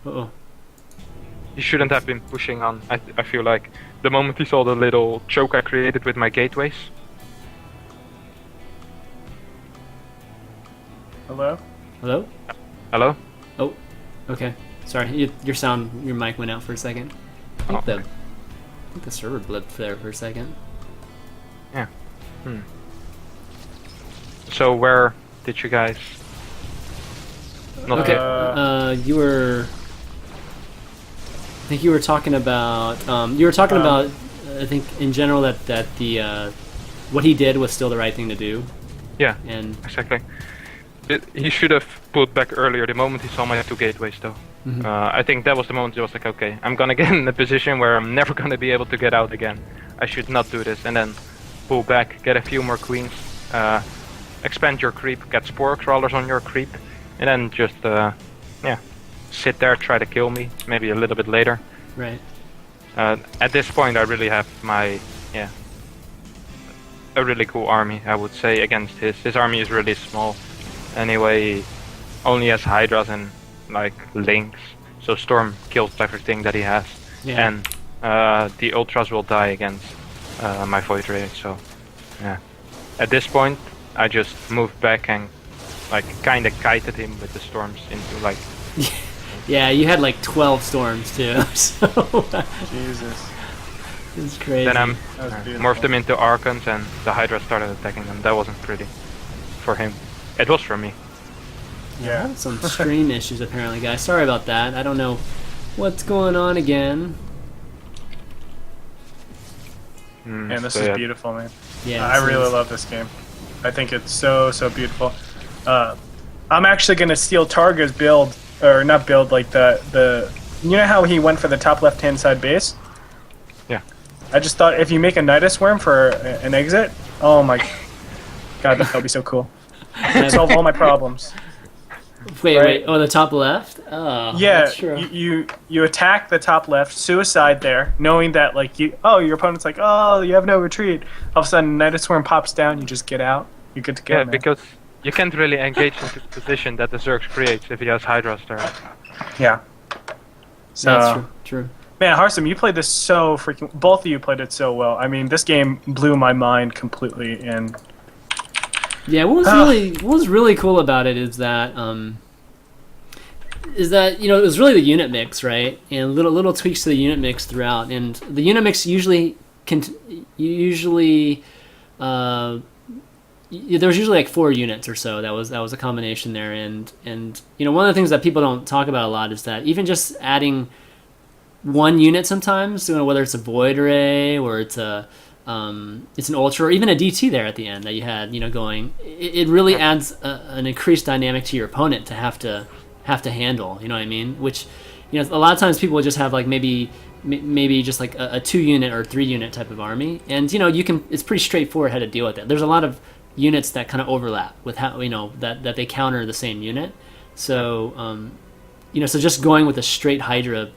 Uh-oh. He shouldn't have been pushing on. I feel like the moment he saw the little choke I created with my gateways. Hello? Hello? Hello? Oh, okay. Sorry, your mic went out for a second. I think the server blipped there for a second. Yeah. So where did you guys? Not Okay. You were. I think you were talking about. About. I think in general that the what he did was still the right thing to do. Yeah. And exactly. He should have pulled back earlier. The moment he saw my 2 gateways, though. I think that was the moment he was like, okay, I'm gonna get in a position where I'm never gonna be able to get out again. I should not do this, and then pull back, get a few more queens, expand your creep, get spore crawlers on your creep, and then just sit there, try to kill me, maybe a little bit later. Right. At this point, I really have my a really cool army, I would say, against his. His army is really small. Anyway, only has Hydras and like Lynx, so Storm kills everything that he has, and the Ultras will die against my Void Ray. So yeah, at this point I just moved back and like kind of kited him with the storms into like. Yeah, you had like 12 storms too. So Jesus. It's crazy. Then I morphed them into Archons and the Hydra started attacking them. That wasn't pretty for him. It was for me. Yeah, I had some stream issues apparently, guys. Sorry about that. I don't know what's going on again. And this is beautiful, man. Yeah, I really love this game. I think it's so beautiful. I'm actually gonna steal Targa's build, or not build, like the. You know how he went for the top left-hand side base? Yeah. I just thought if you make a Nidus Worm for an exit, oh my god, that would be so cool. Solve all my problems. Wait. Oh, the top left? Oh, yeah, that's true. you attack the top left, suicide there, knowing that like your opponent's like, oh, you have no retreat. All of a sudden, Nidus Worm pops down, you just get out. You're good to go. Yeah, man. because you can't really engage into the position that the Zerg creates if he has Hydras there. Yeah. So, that's true. Man, Harstem, you played this so freaking. Both of you played it so well. I mean, this game blew my mind completely. And yeah, what was really cool about it is that it was really the unit mix, right? And little tweaks to the unit mix throughout, and the unit mix usually there was usually like 4 units or so. That was a combination there, and one of the things that people don't talk about a lot is that even just adding 1 unit sometimes, whether it's a Void Ray or it's an Ultra or even a DT there at the end that you had going, it really adds an increased dynamic to your opponent to have to handle. You know what I mean? Which a lot of times people will just have like maybe just like a 2 unit or 3 unit type of army, and it's pretty straightforward how to deal with that. There's a lot of units that kind of overlap with how that they counter the same unit. So so just going with a straight Hydra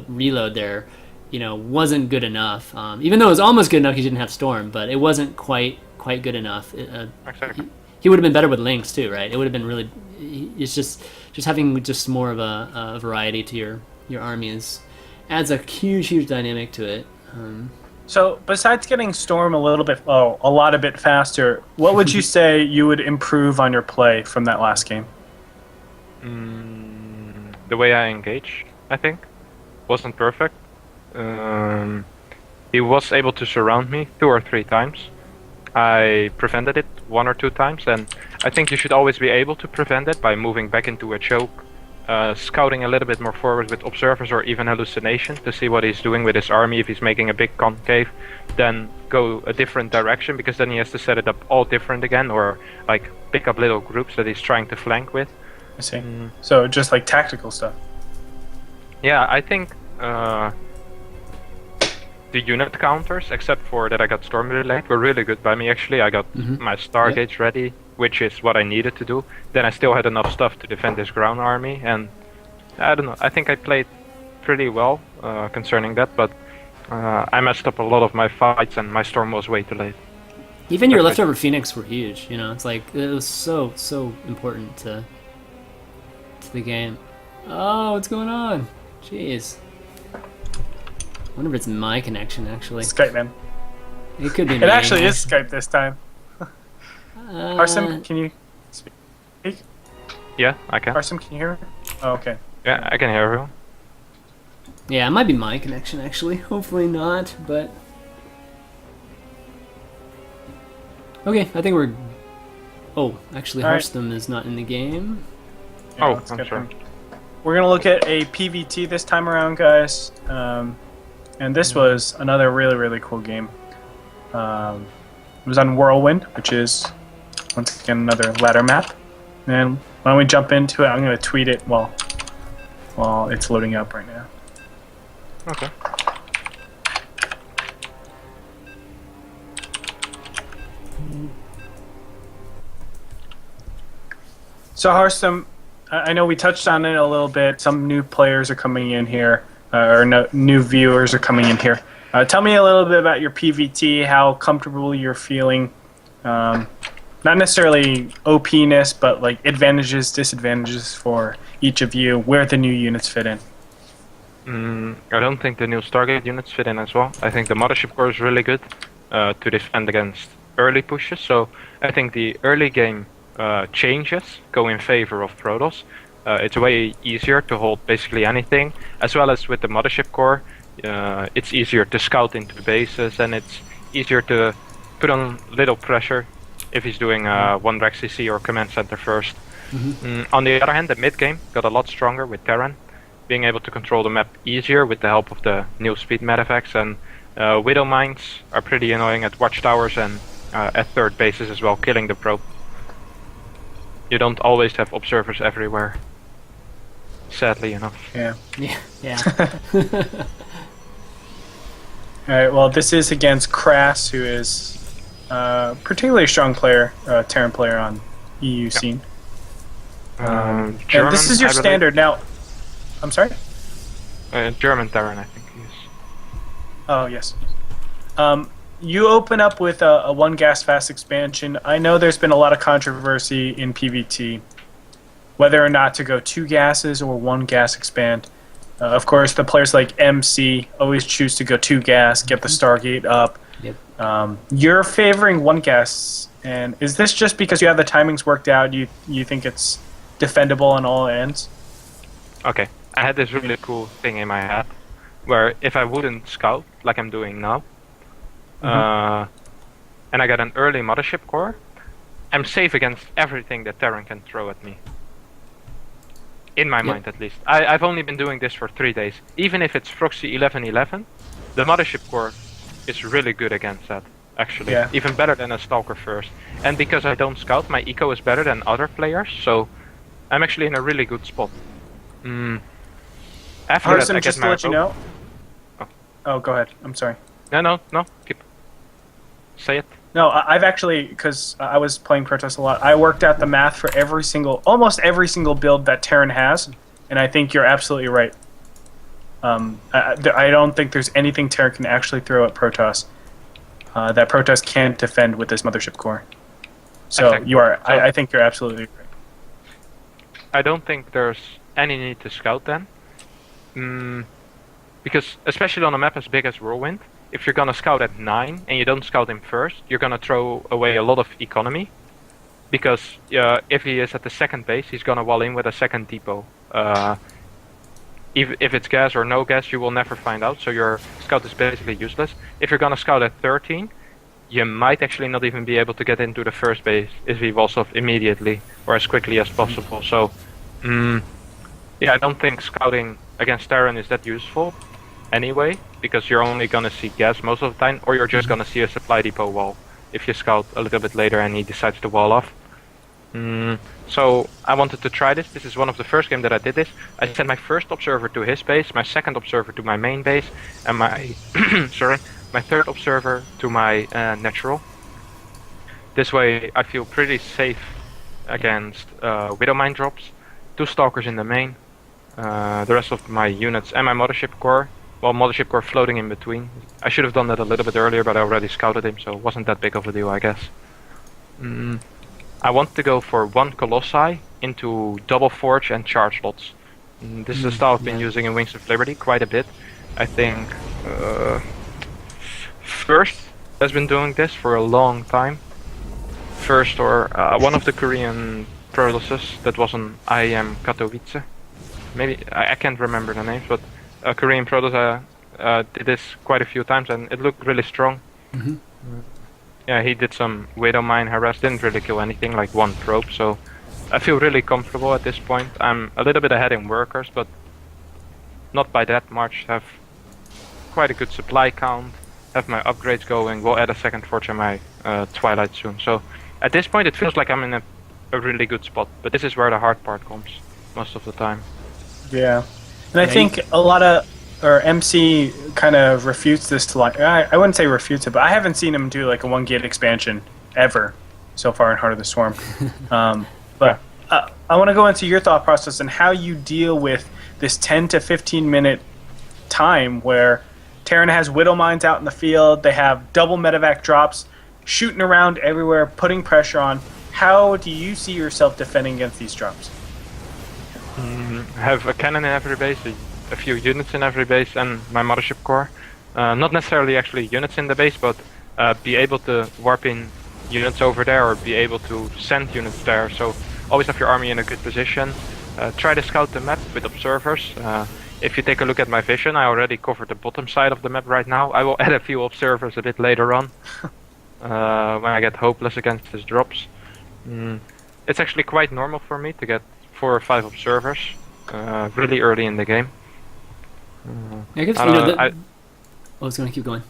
reload there wasn't good enough, even though it was almost good enough because you didn't have Storm, but it wasn't quite good enough. Exactly. He would have been better with Lynx too, right? It would have been really. It's just having just more of a variety to your army adds a huge dynamic to it. so, besides getting Storm a lot a bit faster, what would you say you would improve on your play from that last game? The way I engage, I think, wasn't perfect. He was able to surround me 2 or 3 times. I prevented it 1 or 2 times, and I think you should always be able to prevent it by moving back into a choke, scouting a little bit more forward with observers or even hallucination to see what he's doing with his army. If he's making a big concave, then go a different direction, because then he has to set it up all different again, or like pick up little groups that he's trying to flank with. I see. So just like tactical stuff. Yeah, I think the unit counters, except for that I got Storm really late, were really good by me actually. I got my Stargates ready, which is what I needed to do. Then I still had enough stuff to defend this ground army, and I don't know, I think I played pretty well concerning that, but I messed up a lot of my fights and my Storm was way too late. Even your leftover Phoenix were huge, it's like it was so important to the game. Oh, what's going on? Jeez. I wonder if it's my connection, actually. Skype, man. It could be It me. actually is Skype this time. Harstem, can you speak? Yeah, I can. Harstem, can you hear me? Oh, okay. Yeah, I can hear everyone. Yeah, it might be my connection, actually. Hopefully not, but... Okay, I think we're... Oh, actually, All right. Harstem is not in the game. Yeah, Oh, let's I'm get sorry. them. We're gonna look at a PvT this time around, guys. And this was another really, really cool game. It was on Whirlwind, which is, once again, another ladder map. And why don't we jump into it? I'm gonna tweet it while it's loading up right now. Okay. So Harstem, I know we touched on it a little bit. Some new players are coming in here, or no, new viewers are coming in here. Tell me a little bit about your PvT, how comfortable you're feeling. Not necessarily OP-ness, but like advantages, disadvantages for each of you, where the new units fit in. I don't think the new Stargate units fit in as well. I think the Mothership Core is really good to defend against early pushes. So I think the early game changes go in favor of Protoss. It's way easier to hold basically anything, as well as with the Mothership Core. It's easier to scout into bases, and it's easier to put on little pressure if he's doing one Rex CC or command center first. On the other hand, the mid game got a lot stronger with Terran, being able to control the map easier with the help of the new speed medeffects, and Widow Mines are pretty annoying at watchtowers and at third bases as well, killing the probe. You don't always have observers everywhere, sadly enough. Yeah. Yeah, yeah. All right. Well, this is against Crass, who is a particularly strong player, Terran player on EU scene. German, And this is your I believe. standard now. I'm sorry. German Terran, I think he is. Oh yes. You open up with a one gas fast expansion. I know there's been a lot of controversy in PvT, whether or not to go 2 gases or 1 gas expand. Of course, the players like MC always choose to go 2 gas, get the Stargate up. Yep. You're favoring 1 gas, and is this just because you have the timings worked out? You think it's defendable on all ends? Okay, I had this really cool thing in my head, where if I wouldn't scout like I'm doing now, and I got an early Mothership Core, I'm safe against everything that Terran can throw at me. In my mind, at least. I've only been doing this for 3 days. Even if it's Proxy 1111, the Mothership Core is really good against that, actually. Yeah. Even better than a Stalker first. And because I don't scout, my eco is better than other players, so I'm actually in a really good spot. After that, Harstem, I just get to my let you know. Oh, go ahead. I'm sorry. No, keep. Say it. No, I've actually, because I was playing Protoss a lot, I worked out the math for almost every single build that Terran has, and I think you're absolutely right. I don't think there's anything Terran can actually throw at Protoss that Protoss can't defend with this Mothership Core. So Exactly. you are. So- I think you're absolutely right. I don't think there's any need to scout then. Because especially on a map as big as Whirlwind, if you're gonna scout at 9 and you don't scout him first, you're gonna throw away a lot of economy. Because if he is at the second base, he's gonna wall in with a second depot. If it's gas or no gas, you will never find out, so your scout is basically useless. If you're gonna scout at 13, you might actually not even be able to get into the first base if he walls off immediately or as quickly as possible. So, yeah, I don't think scouting against Terran is that useful anyway, because you're only gonna see gas most of the time, or you're just gonna see a supply depot wall if you scout a little bit later and he decides to wall off. So I wanted to try this. This is one of the first games that I did this. I sent my first observer to his base, my second observer to my main base, and my my third observer to my natural. This way I feel pretty safe against Widow Mine drops, 2 Stalkers in the main, the rest of my units and my Mothership Core. Well, Mothership Core floating in between. I should have done that a little bit earlier, but I already scouted him, so it wasn't that big of a deal, I guess. I want to go for 1 Colossi into double forge and charge lots. This is a style I've been yeah. using in Wings of Liberty quite a bit. I think First has been doing this for a long time. First, or one of the Korean Protosses that was on IEM Katowice. Maybe I can't remember the names, but a Korean Protoss did this quite a few times, and it looked really strong. Mhm. Yeah, he did some Widow Mine harass, didn't really kill anything, like one probe, so I feel really comfortable at this point. I'm a little bit ahead in workers, but not by that much. Have quite a good supply count, have my upgrades going, we'll add a second forge in my Twilight soon. So at this point it feels like I'm in a really good spot, but this is where the hard part comes most of the time. Yeah, and I think a lot of, or MC kind of refutes this to like, I wouldn't say refutes it, but I haven't seen him do like a 1 gate expansion ever so far in Heart of the Swarm. But I want to go into your thought process and how you deal with this 10 to 15 minute time where Terran has Widow Mines out in the field, they have double medevac drops, shooting around everywhere, putting pressure on. How do you see yourself defending against these drops? Have a cannon in every base, a few units in every base, and my mothership core. Not necessarily actually units in the base, but be able to warp in units over there or be able to send units there. So always have your army in a good position. Try to scout the map with observers. If you take a look at my vision, I already covered the bottom side of the map right now. I will add a few observers a bit later on when I get hopeless against his drops. It's actually quite normal for me to get 4 or 5 observers really early in the game. I guess, I was going to keep going.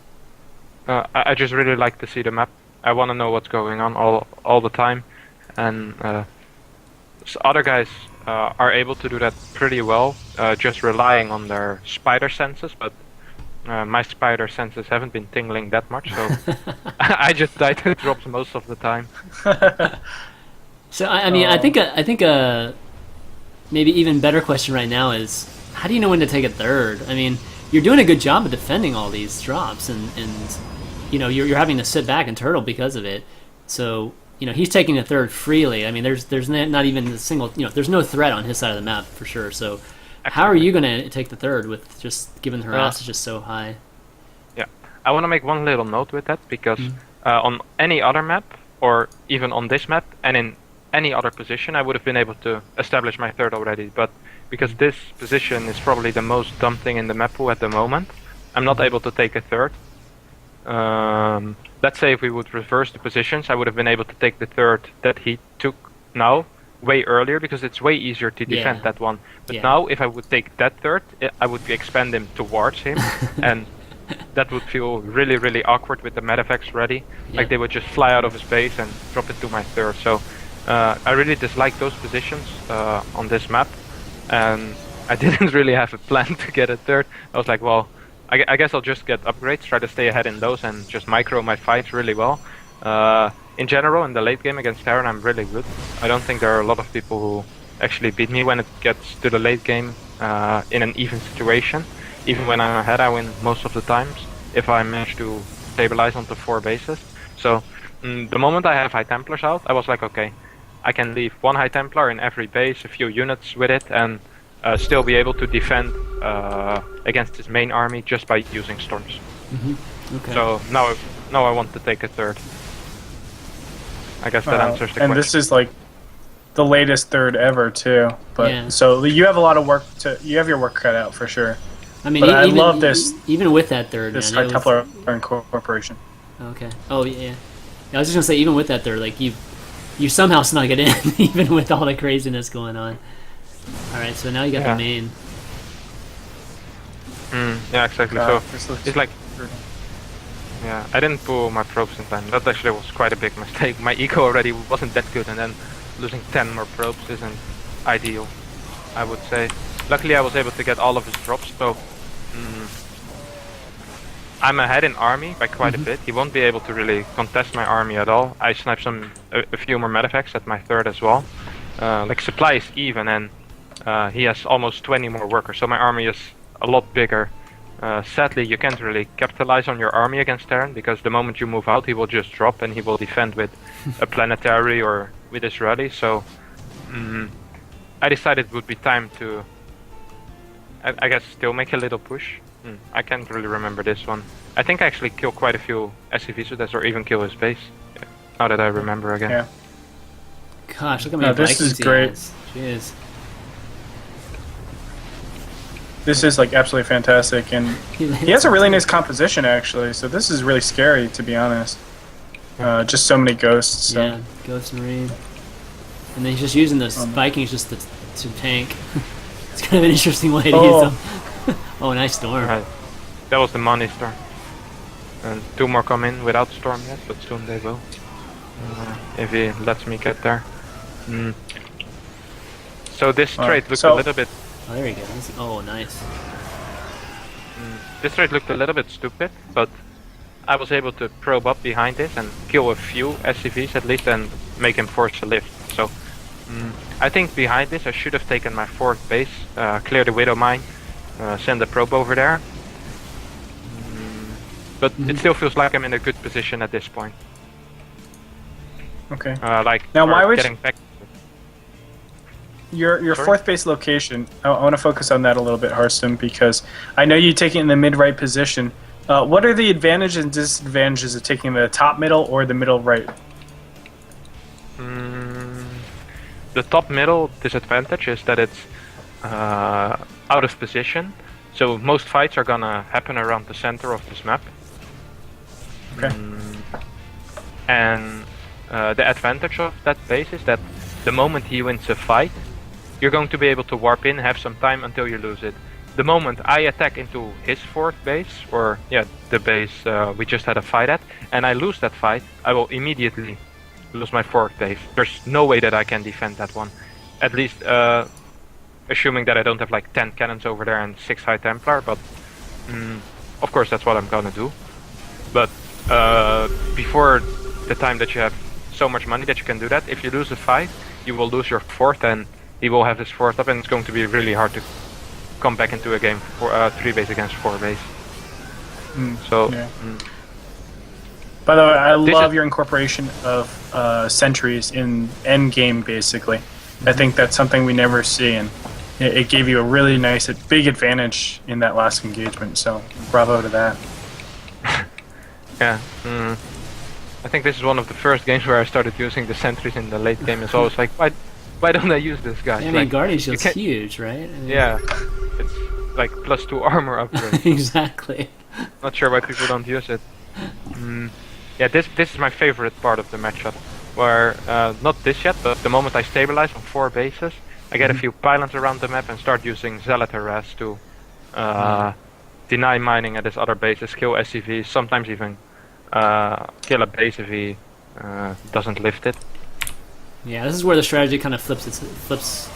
I just really like to see the map. I want to know what's going on all the time, and so other guys are able to do that pretty well, just relying on their spider senses. But my spider senses haven't been tingling that much, so I just die to drops most of the time. So I mean, I think maybe even better question right now is, how do you know when to take a third? I mean, you're doing a good job of defending all these drops, and you know you're having to sit back and turtle because of it. So you know he's taking a third freely. I mean, there's not even a single, you know, there's no threat on his side of the map for sure. So how are you going to take the third with just given the harass is just so high? Yeah, I want to make one little note with that, because on any other map, or even on this map, and in any other position, I would have been able to establish my third already, but because this position is probably the most dumb thing in the map pool at the moment, I'm not able to take a third. Let's say if we would reverse the positions, I would have been able to take the third that he took now way earlier, because it's way easier to defend that one. But now, if I would take that third, I would expand him towards him, and that would feel really, really awkward with the medevacs ready. Like they would just fly out of his base and drop it to my third. So I really dislike those positions on this map, and I didn't really have a plan to get a third. I was like, well, I guess I'll just get upgrades, try to stay ahead in those, and just micro my fights really well. In general, in the late game against Terran, I'm really good. I don't think there are a lot of people who actually beat me when it gets to the late game in an even situation. Even when I'm ahead, I win most of the times if I manage to stabilize onto 4 bases. So the moment I have High Templars out, I was like, okay, I can leave 1 High Templar in every base, a few units with it, and still be able to defend against his main army just by using storms. Okay. So now I want to take a third. I guess that answers the question. And this is like the latest third ever too. But so you have a lot of work you have your work cut out for sure. I mean, but I love this. Even with that third, this man, High Templar Incorporation. Okay. Oh yeah. I was just gonna say, even with that third, like you somehow snuck it in, even with all the craziness going on. All right, so now you got the main. Yeah, exactly. So it's like, yeah, I didn't pull my probes in time. That actually was quite a big mistake. My eco already wasn't that good, and then losing 10 more probes isn't ideal, I would say. Luckily, I was able to get all of his drops, so I'm ahead in army by quite a bit. He won't be able to really contest my army at all. I sniped a few more medevacs at my third as well. Like supply is even, and he has almost 20 more workers, so my army is a lot bigger. Sadly, you can't really capitalize on your army against Terran, because the moment you move out, he will just drop and he will defend with a planetary or with his rally. So I decided it would be time to I guess still make a little push. I can't really remember this one. I think I actually kill quite a few SCVs with this, or even kill his base. Yeah. Now that I remember again. Yeah. Gosh, look at me. This is great. Jeez. This is like absolutely fantastic, and he has a really nice composition actually. So this is really scary, to be honest. Just so many ghosts. So. Yeah, Ghost Marine. And then he's just using those Vikings just to tank. It's kind of an interesting way to use them. Oh, nice storm. Right. That was the money storm. And 2 more come in without storm yet, but soon they will. If he lets me get there. So this trade looked a little bit... Oh, there we go. Oh, nice. This trade looked a little bit stupid, but I was able to probe up behind this and kill a few SCVs at least and make him force a lift. So I think behind this I should have taken my 4th base, clear the Widow Mine, send the probe over there. But it still feels like I'm in a good position at this point. Okay. Like now, why would getting back. Your 4th base location? I want to focus on that a little bit, Harstem, because I know you take it in the mid-right position. What are the advantages and disadvantages of taking the top middle or the middle right? The top middle disadvantage is that it's out of position, so most fights are gonna happen around the center of this map. Okay. And the advantage of that base is that the moment he wins a fight, you're going to be able to warp in, have some time until you lose it. The moment I attack into his 4th base, or the base we just had a fight at, and I lose that fight, I will immediately lose my 4th base. There's no way that I can defend that one. At least assuming that I don't have like 10 cannons over there and 6 High Templar, but of course that's what I'm gonna do. But before the time that you have so much money that you can do that, if you lose a fight, you will lose your 4th and he will have his 4th up, and it's going to be really hard to come back into a game for 3 base against 4 base. So. Yeah. By the way, I love your incorporation of sentries in end game. Basically, I think that's something we never see, and it gave you a really nice, big advantage in that last engagement. So, bravo to that. Yeah. I think this is one of the first games where I started using the sentries in the late game. It's always like, why don't I use this guy? Yeah, I mean, Guardian Shield's huge, right? I mean, yeah, it's like +2 armor upgrade. Exactly. Not sure why people don't use it. Yeah, this is my favorite part of the matchup, where not this yet, but the moment I stabilize on 4 bases, I get a few pylons around the map and start using Zealot Harass to deny mining at his other bases, kill SCVs, sometimes even kill a base if he doesn't lift it. Yeah, this is where the strategy kind of flips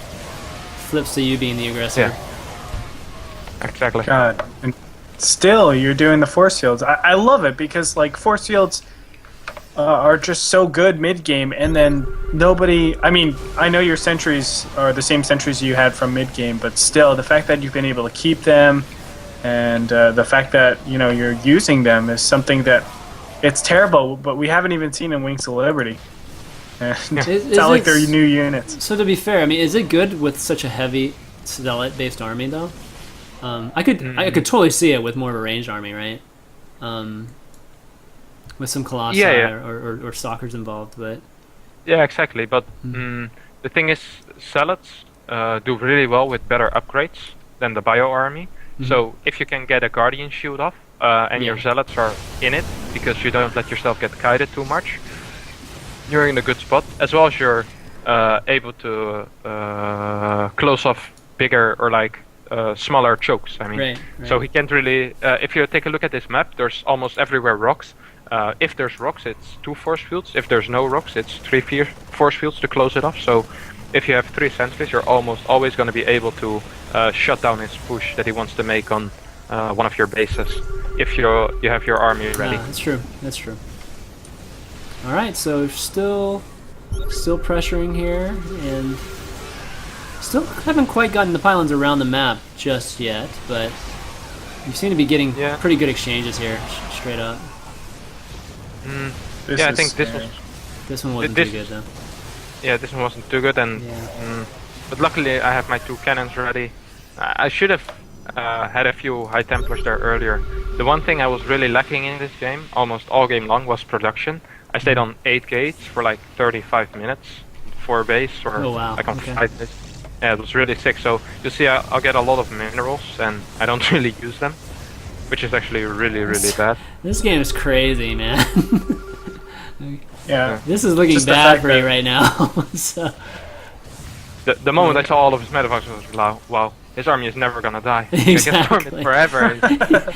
to you being the aggressor. Yeah. Exactly. God, and still you're doing the force fields. I love it because like force fields are just so good mid game, and then nobody. I mean, I know your sentries are the same sentries you had from mid game, but still, the fact that you've been able to keep them, and the fact that you're using them is something that it's terrible, but we haven't even seen in Wings of Liberty. And it's not like they're new units. So to be fair, I mean, is it good with such a heavy Zealot-based army though? I could totally see it with more of a ranged army, right? With some Colossi or Stalkers involved, but yeah, exactly. But the thing is, Zealots do really well with better upgrades than the Bio army. So if you can get a Guardian Shield off and your Zealots are in it because you don't let yourself get kited too much, you're in a good spot, as well as you're able to close off bigger or like smaller chokes. I mean, right. So he can't really. If you take a look at this map, there's almost everywhere rocks. If there's rocks, it's 2 force fields. If there's no rocks, it's 3 force fields to close it off. So if you have 3 sentries, you're almost always going to be able to shut down his push that he wants to make on one of your bases. If you have your army ready. That's true. That's true. All right, so still pressuring here, and still haven't quite gotten the pylons around the map just yet, but you seem to be getting pretty good exchanges here, straight up. I think this one wasn't too good though. Yeah, this one wasn't too good, and but luckily I have my 2 cannons ready. I should have had a few High Templars there earlier. The one thing I was really lacking in this game, almost all game long, was production. I stayed on 8 gates for like 35 minutes, 4 base, or Oh, wow. like on Okay. 5 base. Yeah, it was really sick. So you see, I'll get a lot of minerals, and I don't really use them, which is actually really, really bad. This game is crazy, man. Yeah. This is looking Just the bad fact for you that- right now. So, The moment I saw all of his medevacs, I was like, wow, his army is never gonna die. I can storm Exactly. it forever.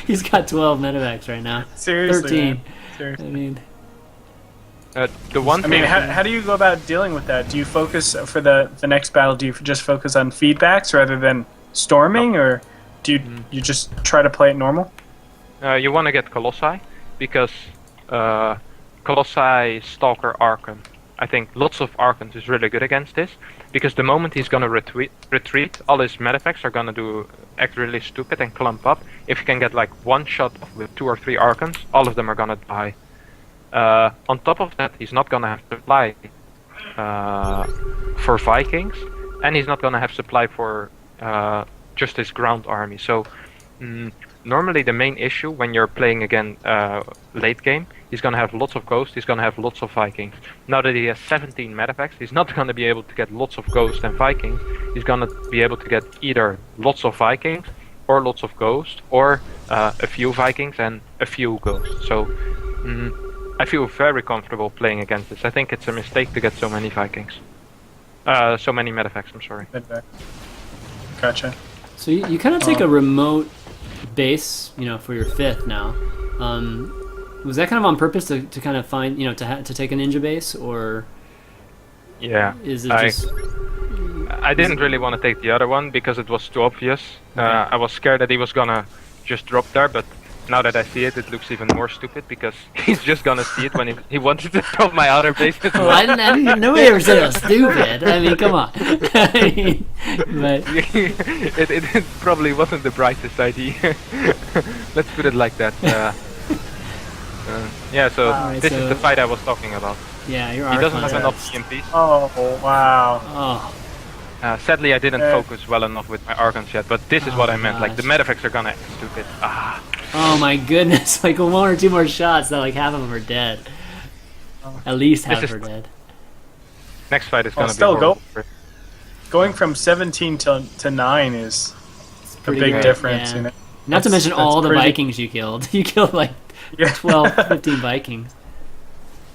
he's got 12 medevacs right now. Seriously. 13. Man. Seriously. I mean, The one I thing mean, how do you go about dealing with that? Do you focus for the next battle? Do you just focus on feedbacks rather than storming, or do you just try to play it normal? you want to get Colossi, because Colossi, Stalker, Archon. I think lots of Archons is really good against this, because the moment he's gonna retreat, all his medeffects are gonna act really stupid and clump up. If you can get like one shot with 2 or 3 Archons, all of them are gonna die. On top of that, he's not gonna have supply for Vikings, and he's not gonna have supply for just his ground army. So normally the main issue when you're playing again late game, he's gonna have lots of ghosts, he's gonna have lots of Vikings. Now that he has 17 medepacks, he's not gonna be able to get lots of ghosts and Vikings. He's gonna be able to get either lots of Vikings or lots of ghosts, or a few Vikings and a few ghosts. So I feel very comfortable playing against this. I think it's a mistake to get so many Vikings. So many medepacks, I'm sorry. Gotcha. so you kind of take a remote base, for your 5th now. Was that kind of on purpose to kind of find, to take a ninja base, or Yeah. is it just... I didn't really want to take the other one because it was too obvious. I was scared that he was gonna just drop there, but now that I see it, it looks even more stupid because he's just gonna see it when he wanted to drop my other base as Oh, well. I didn't, nobody ever said it was stupid. I mean, come on. I mean, but it probably wasn't the brightest idea. Let's put it like that. Yeah, so Alright, this so- is the fight I was talking about. yeah, your He doesn't Archon's have enough just- EMPs. Oh wow. Oh, Sadly, I didn't Yeah. focus well enough with my Archons yet, but this is Oh what I my meant. Like, the gosh. medeffects are gonna act stupid. oh my goodness! Like 1 or 2 more shots, that like half of them are dead. At least half This are is- dead. Next fight is gonna be still horrible. Going from 17 to 9 is a Pretty big great, difference. yeah. Not to mention That's all the pretty- Vikings you killed. You killed like Yeah. 12, 15 Vikings.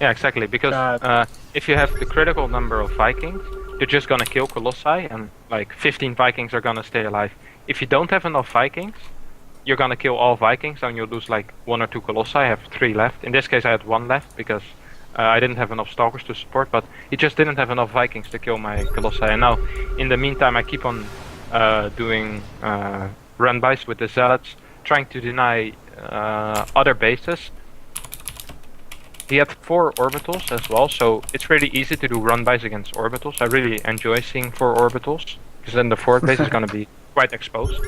Yeah, exactly. Because God. if you have the critical number of Vikings, you're just gonna kill Colossi, and like 15 Vikings are gonna stay alive. If you don't have enough Vikings, you're gonna kill all Vikings, and you'll lose like 1 or 2 Colossi. I have 3 left. In this case, I had 1 left because I didn't have enough Stalkers to support, but he just didn't have enough Vikings to kill my Colossi. And now, in the meantime, I keep on doing run-bys with the Zealots, trying to deny other bases. He had 4 orbitals as well, so it's really easy to do run-bys against orbitals. I really enjoy seeing 4 orbitals, because then the 4th base is going to be quite exposed.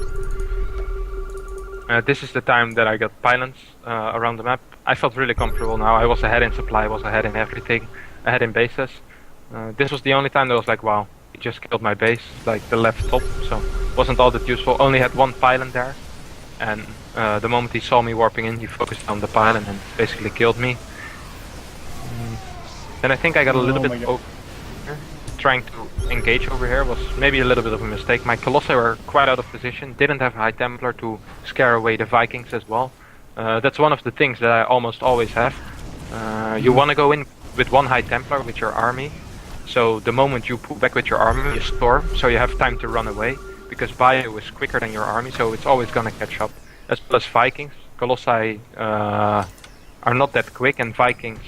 This is the time that I got pylons around the map. I felt really comfortable now. I was ahead in supply, I was ahead in everything, ahead in bases. This was the only time that I was like, wow, he just killed my base, like the left top, so wasn't all that useful. Only had 1 pylon there, and the moment he saw me warping in, he focused on the pylon and basically killed me. Then I think I got a little Oh my bit God. over here. Trying to engage over here was maybe a little bit of a mistake. My Colossi were quite out of position, didn't have High Templar to scare away the Vikings as well. That's one of the things that I almost always have. You want to go in with 1 High Templar with your army, so the moment you pull back with your army, you storm, so you have time to run away, because Bio is quicker than your army, so it's always gonna catch up. As well as Vikings, Colossi are not that quick, and Vikings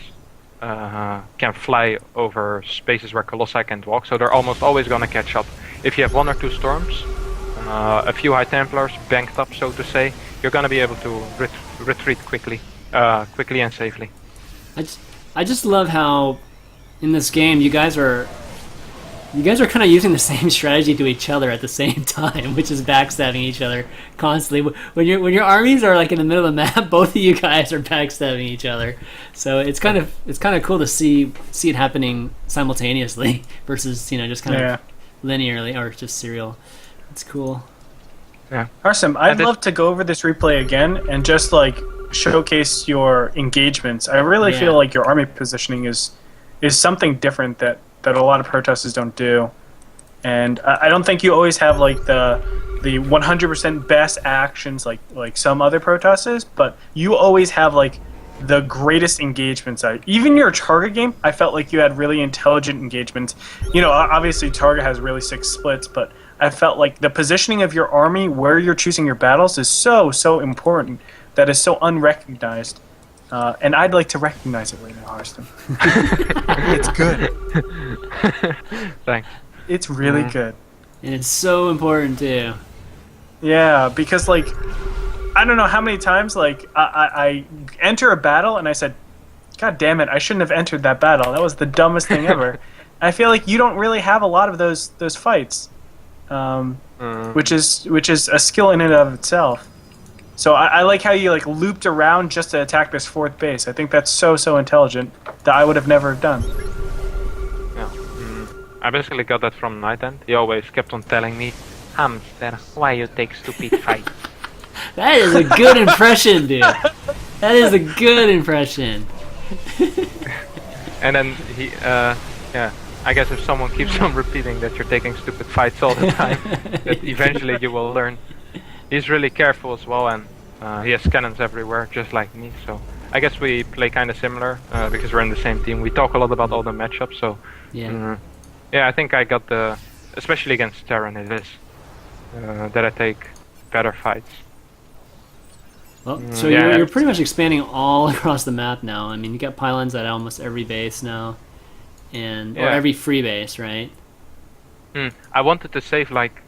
can fly over spaces where Colossi can't walk, so they're almost always gonna catch up. If you have 1 or 2 storms, a few High Templars banked up, so to say, you're gonna be able to retreat quickly and safely. I just love how in this game you guys are kind of using the same strategy to each other at the same time, which is backstabbing each other constantly. When your armies are like in the middle of the map, both of you guys are backstabbing each other. So it's kind of cool to see it happening simultaneously versus just kind Yeah. of linearly or just serial. It's cool. Yeah. Harstem, I'd love to go over this replay again and just like showcase your engagements. I really feel like your army positioning is something different that a lot of protesters don't do, and I don't think you always have like the 100% best actions like some other protesters, but you always have like the greatest engagements. Even your Targa game, I felt like you had really intelligent engagements. You know, obviously Targa has really 6 splits, but I felt like the positioning of your army, where you're choosing your battles, is so important. That is so unrecognized. And I'd like to recognize it right now, Harstem. It's good. Thanks. It's really good. And it's so important too. Yeah, because like, I don't know how many times like I enter a battle and I said, God damn it, I shouldn't have entered that battle. That was the dumbest thing ever. I feel like you don't really have a lot of those fights, which is a skill in and of itself. So I like how you like looped around just to attack this 4th base. I think that's so intelligent that I would have never done. Yeah. I basically got that from Night End. He always kept on telling me, Hamster, why you take stupid fight? That is a good impression, dude. That is a good impression. And then he, yeah, I guess if someone keeps on repeating that you're taking stupid fights all the time, that eventually you will learn. He's really careful as well, and he has cannons everywhere, just like me, so I guess we play kind of similar, because we're in the same team. We talk a lot about all the matchups, so yeah, I think I got the, especially against Terran, it is, that I take better fights. Well, so you're pretty much expanding all across the map now. I mean, you got pylons at almost every base now, and or every free base, right? I wanted to save like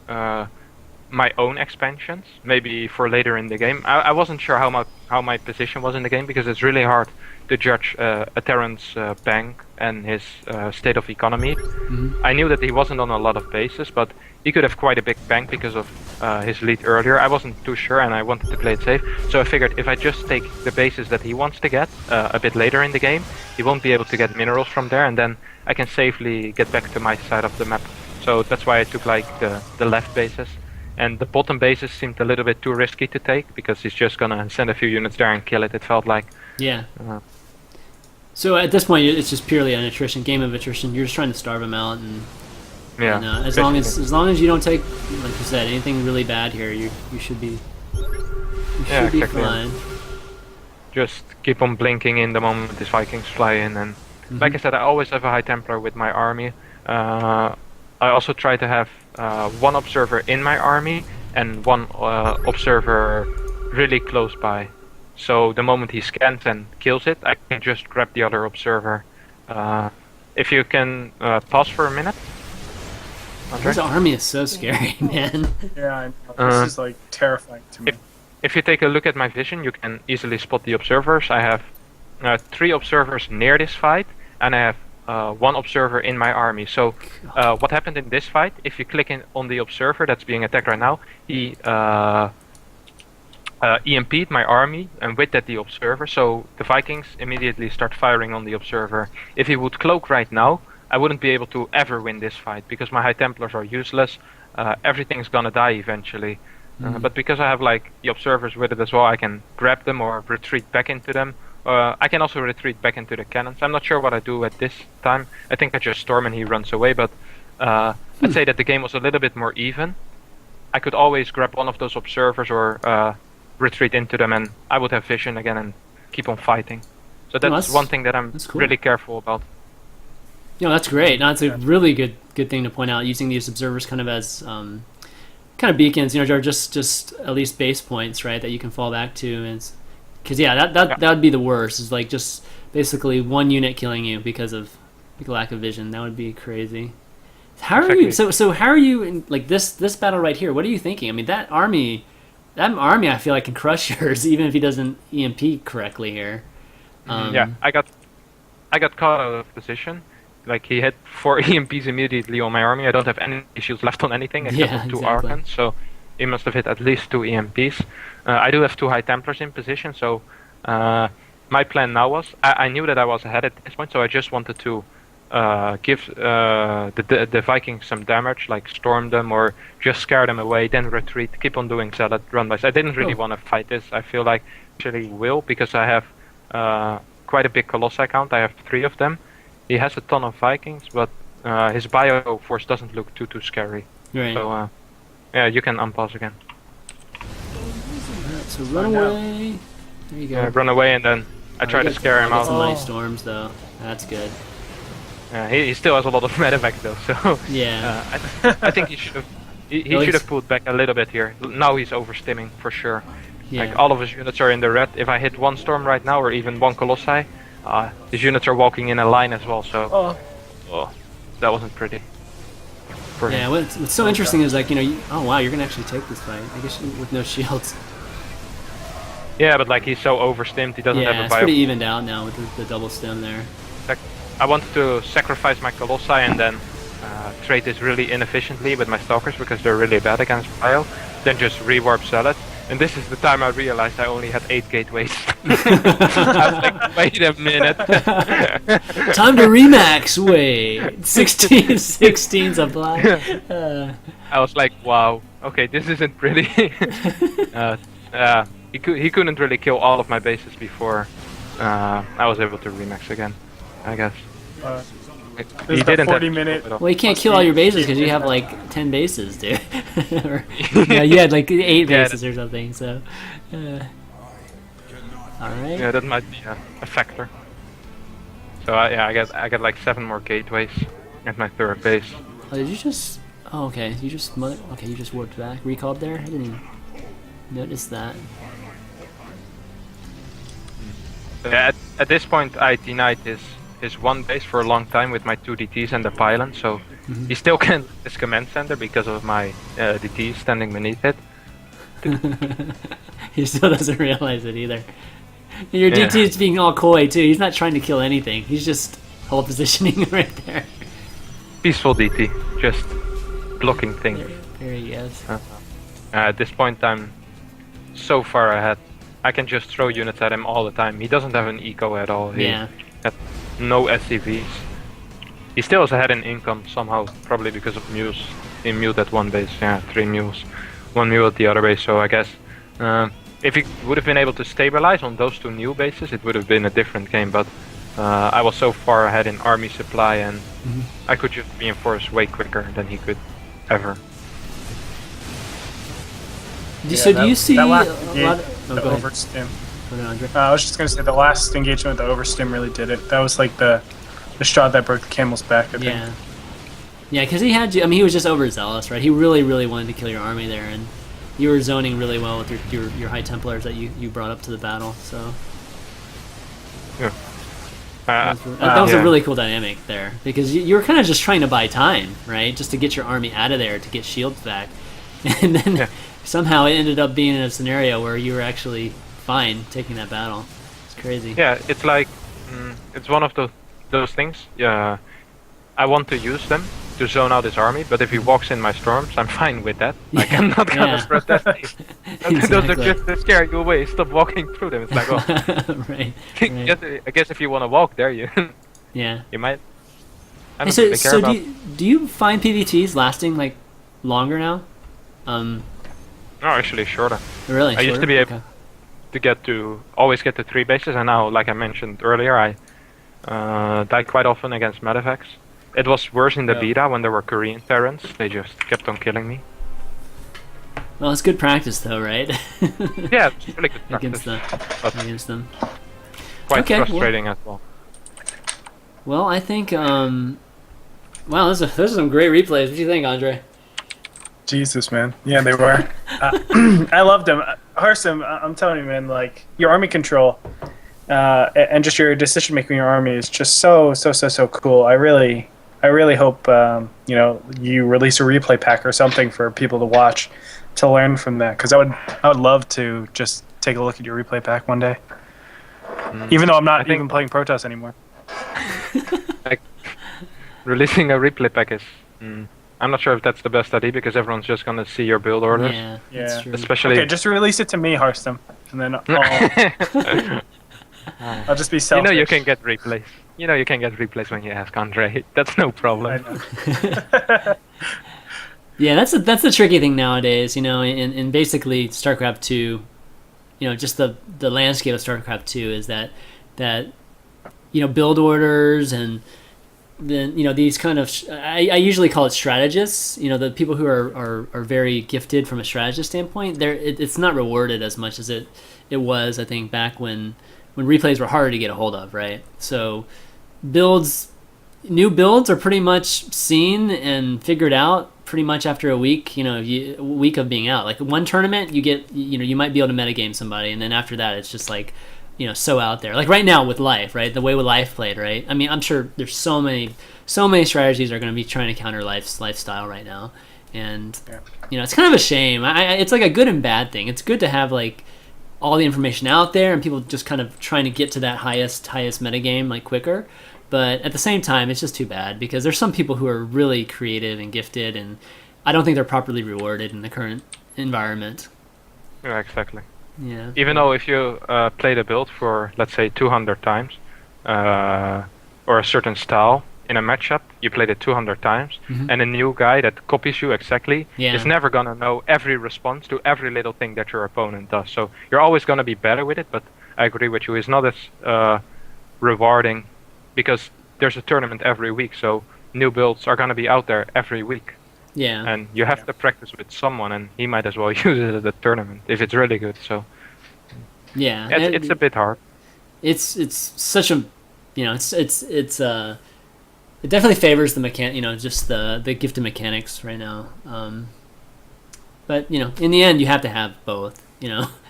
my own expansions, maybe for later in the game. I wasn't sure how my position was in the game, because it's really hard to judge a Terran's bank and his state of economy. I knew that he wasn't on a lot of bases, but he could have quite a big bank because of his lead earlier. I wasn't too sure, and I wanted to play it safe, so I figured if I just take the bases that he wants to get a bit later in the game, he won't be able to get minerals from there, and then I can safely get back to my side of the map. So that's why I took like the left bases. And the bottom bases seemed a little bit too risky to take, because he's just gonna send a few units there and kill it, it felt like. Yeah. So at this point, it's just purely an attrition, game of attrition. You're just trying to starve him out, and as long as you don't take, like you said, anything really bad here, you should be fine. Just keep on blinking in the moment these Vikings fly in, and like I said, I always have a High Templar with my army. I also try to have one observer in my army and one observer really close by. So the moment he scans and kills it, I can just grab the other observer. If you can pause for a minute. This army is so scary, man. Yeah, I know. This is like terrifying to me. If you take a look at my vision, you can easily spot the observers. I have 3 observers near this fight, and I have 1 observer in my army. So what happened in this fight, if you click on the observer that's being attacked right now, he EMP'd my army, and with that the observer, so the Vikings immediately start firing on the observer. If he would cloak right now, I wouldn't be able to ever win this fight, because my High Templars are useless. Everything's gonna die eventually. But because I have like the observers with it as well, I can grab them or retreat back into them. I can also retreat back into the cannons. I'm not sure what I do at this time. I think I just storm and he runs away, but I'd say that the game was a little bit more even. I could always grab one of those observers or retreat into them, and I would have vision again and keep on fighting. So that's one thing that I'm really careful about. You know, that's great. No, that's a really good thing to point out, using these observers kind of as kind of beacons, you know, or just at least base points, right, that you can fall back to. Because that would be the worst, is like just basically one unit killing you because of like lack of vision. That would be crazy. How are you? So how are you in like this battle right here? What are you thinking? I mean, that army I feel like can crush yours, even if he doesn't EMP correctly here. I got caught out of position. Like, he hit 4 EMPs immediately on my army. I don't have any shields left on anything except for 2 Archons, so he must have hit at least 2 EMPs. I do have 2 High Templars in position, so my plan now was, I knew that I was ahead at this point, so I just wanted to give the Vikings some damage, like storm them or just scare them away, then retreat, keep on doing zealot run-bys. I didn't really want to fight this. I feel like actually will, because I have quite a big Colossi count. I have 3 of them. He has a ton of Vikings, but his bio force doesn't look too scary. Right. So yeah, you can unpause again. Alright, so run away. There you go. Run away, and then I try to scare him out. Some nice storms though. That's good. He still has a lot of medevac though, so Yeah. I think he should have he should have pulled back a little bit here. Now he's overstimming for sure. Yeah. Like all of his units are in the red. If I hit 1 storm right now, or even 1 Colossi, his units are walking in a line as well. So that wasn't pretty. For Yeah, him. what's so interesting is like, you know, oh wow, you're gonna actually take this fight. I guess with no shields. Yeah, but like he's so overstimmed, he doesn't have Yeah, a it's bio. pretty evened out now with the double stem there. I wanted to sacrifice my Colossi and then trade this really inefficiently with my Stalkers because they're really bad against bio. Then just rewarp Zealot. And this is the time I realized I only had 8 gateways. I was like, wait a minute. Time to remax. Wait, 16 supply. I was like, wow, okay, this isn't pretty. He couldn't really kill all of my bases before I was able to remax again, I guess. This is the 40-minute. Well, you can't kill all your bases because you have like 10 bases, dude. Or, yeah, you had like 8 bases or something. So, all right. Yeah, that might be a factor. So I get like 7 more gateways at my 3rd base. Oh, did you just? Oh, okay. You just you just warped back, recalled there. I didn't even notice that. Yeah, at this point, I denied his 1 base for a long time with my 2 DTs and the pylon, so he still can't hit his command center because of my DTs standing beneath it. He still doesn't realize it either. And your DT is being all coy too. He's not trying to kill anything. He's just hold positioning right there. Peaceful DT, just blocking things. There he is. At this point, I'm so far ahead. I can just throw units at him all the time. He doesn't have an eco at all. He Yeah. has no SCVs. He still is ahead in income somehow, probably because of mules. He muled at 1 base, 3 mules. 1 mule at the other base, so I guess if he would have been able to stabilize on those 2 new bases, it would have been a different game, but I was so far ahead in army supply and I could just reinforce way quicker than he could ever. So do you see a lot engagement, of... the go ahead. overstim. Go ahead, Andre. I was just gonna say the last engagement, the overstim really did it. That was like the straw that broke the camel's back. I think. Yeah. Yeah, because he had you. I mean, he was just overzealous, right? He really, really wanted to kill your army there, and you were zoning really well with your High Templars that you brought up to the battle. So Yeah. that was a really cool dynamic there, because you were kind of just trying to buy time, right? Just to get your army out of there to get shields back, and then somehow it ended up being in a scenario where you were actually fine taking that battle. It's crazy. Yeah, it's like it's one of those things. Yeah, I want to use them to zone out his army, but if he walks in my storms, I'm fine with that. Like, I'm not gonna spread that. Those are just to scare you away. Stop walking through them. It's like, oh, right. I guess if you want to walk there, you Yeah. you might. I Hey, don't really care so about. do you find PvTs lasting like longer now? No, actually shorter. Really? I used to be able to always get to 3 bases, and now, like I mentioned earlier, I die quite often against medevacs. It was worse in the beta when there were Korean Terrans. They just kept on killing me. Well, it's good practice though, right? Yeah, it's really good against practice. against them. Quite Okay, well- frustrating as well. Well, I think wow, those are some great replays. What do you think, Andre? Jesus, man. Yeah, they were. I loved them. Harstem, I'm telling you, man, like, your army control and just your decision making in your army is just so cool. I really hope you release a replay pack or something for people to watch to learn from that, because I would love to just take a look at your replay pack one day. Even though I'm not even playing Protoss anymore. Like, releasing a replay pack is. I'm not sure if that's the best idea, because everyone's just gonna see your build orders. Yeah, that's true. Especially. Okay, just release it to me, Harstem, and then I'll I'll just be You selfish. know you can get replaced. You know you can get replaced when you ask Andre. That's no I problem. know. Yeah, that's the tricky thing nowadays. In basically StarCraft 2, just the landscape of StarCraft 2 is that build orders and then these kind of I usually call it strategists. The people who are very gifted from a strategist standpoint. It's not rewarded as much as it was, I think, back when replays were harder to get a hold of, right? So new builds are pretty much seen and figured out pretty much after a week. A week of being out. Like one tournament, you might be able to metagame somebody, and then after that, it's just like so out there. Like right now with Life, right? The way with Life played, right? I mean, I'm sure there's so many strategies are going to be trying to counter Life's lifestyle right now, and it's kind of a shame. It's like a good and bad thing. It's good to have like all the information out there and people just kind of trying to get to that highest metagame like quicker. But at the same time, it's just too bad because there's some people who are really creative and gifted, and I don't think they're properly rewarded in the current environment. Yeah, exactly. Yeah. Even though if you play the build for, let's say, 200 times, or a certain style in a matchup, you played it 200 times, and a new guy that copies you exactly is never going to know every response to every little thing that your opponent does. So you're always going to be better with it, but I agree with you, it's not as rewarding because there's a tournament every week, so new builds are going to be out there every week. Yeah. And you have to practice with someone, and he might as well use it at the tournament if it's really good. So yeah, it's a bit hard. It's such a it definitely favors the just the gifted mechanics right now. But in the end, you have to have both.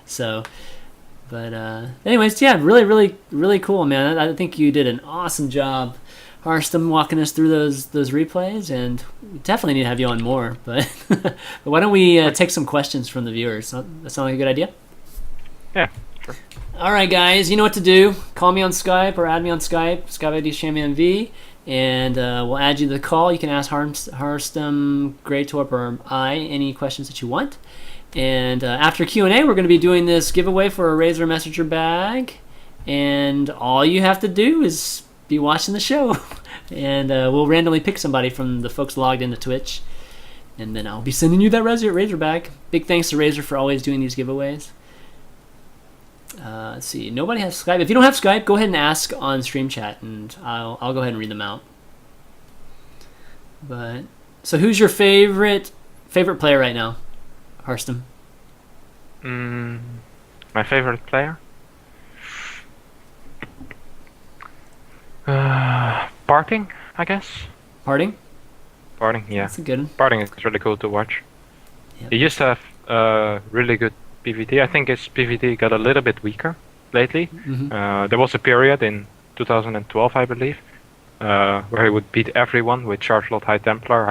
So. But anyways, yeah, really, really, really cool, man. I think you did an awesome job, Harstem, walking us through those replays, and we definitely need to have you on more. But but why don't we take some questions from the viewers? That sound like a good idea? Yeah, sure. All right, guys, you know what to do. Call me on Skype or add me on Skype. Skype ID is ChanmanV, and we'll add you to the call. You can ask Harstem, Gretorp, or I any questions that you want. And after Q&A, we're going to be doing this giveaway for a Razer Messenger bag. And all you have to do is be watching the show. And we'll randomly pick somebody from the folks logged into Twitch. And then I'll be sending you that Razer bag. Big thanks to Razer for always doing these giveaways. Let's see. Nobody has Skype. If you don't have Skype, go ahead and ask on Stream Chat. And I'll go ahead and read them out. But so who's your favorite player right now? Harstem. My favorite player? Parting, I guess. Parting, Yeah. that's a good one. Parting is really cool to watch. Yep. He used to have really good PvT. I think his PvT got a little bit weaker lately. There was a period in 2012, I believe, where he would beat everyone with Chargelot High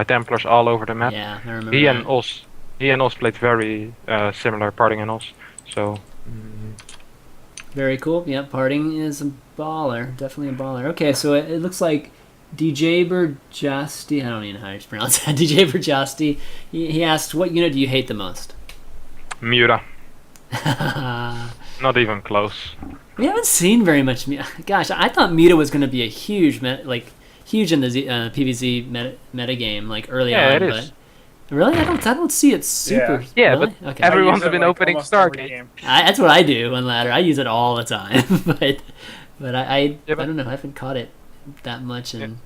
Templars all over the map. Yeah, I remember He that. and Os played very similar, Parting and Os. So Very cool. Yeah, Parting is a baller. Definitely a baller. Okay, so it looks like DJ Burjasti, I don't even know how to pronounce that. DJ Burjasti, he asked, what unit do you hate the most? Mura, not even close. We haven't seen very much. Gosh, I thought Mita was going to be a huge in the PvZ metagame like early on. It is. But really, I don't see it super. Yeah, really? but Okay. everyone's I use it, been like, opening almost every Stargate. game. That's what I do on ladder. I use it all the time, but I don't know. I haven't caught it that much, and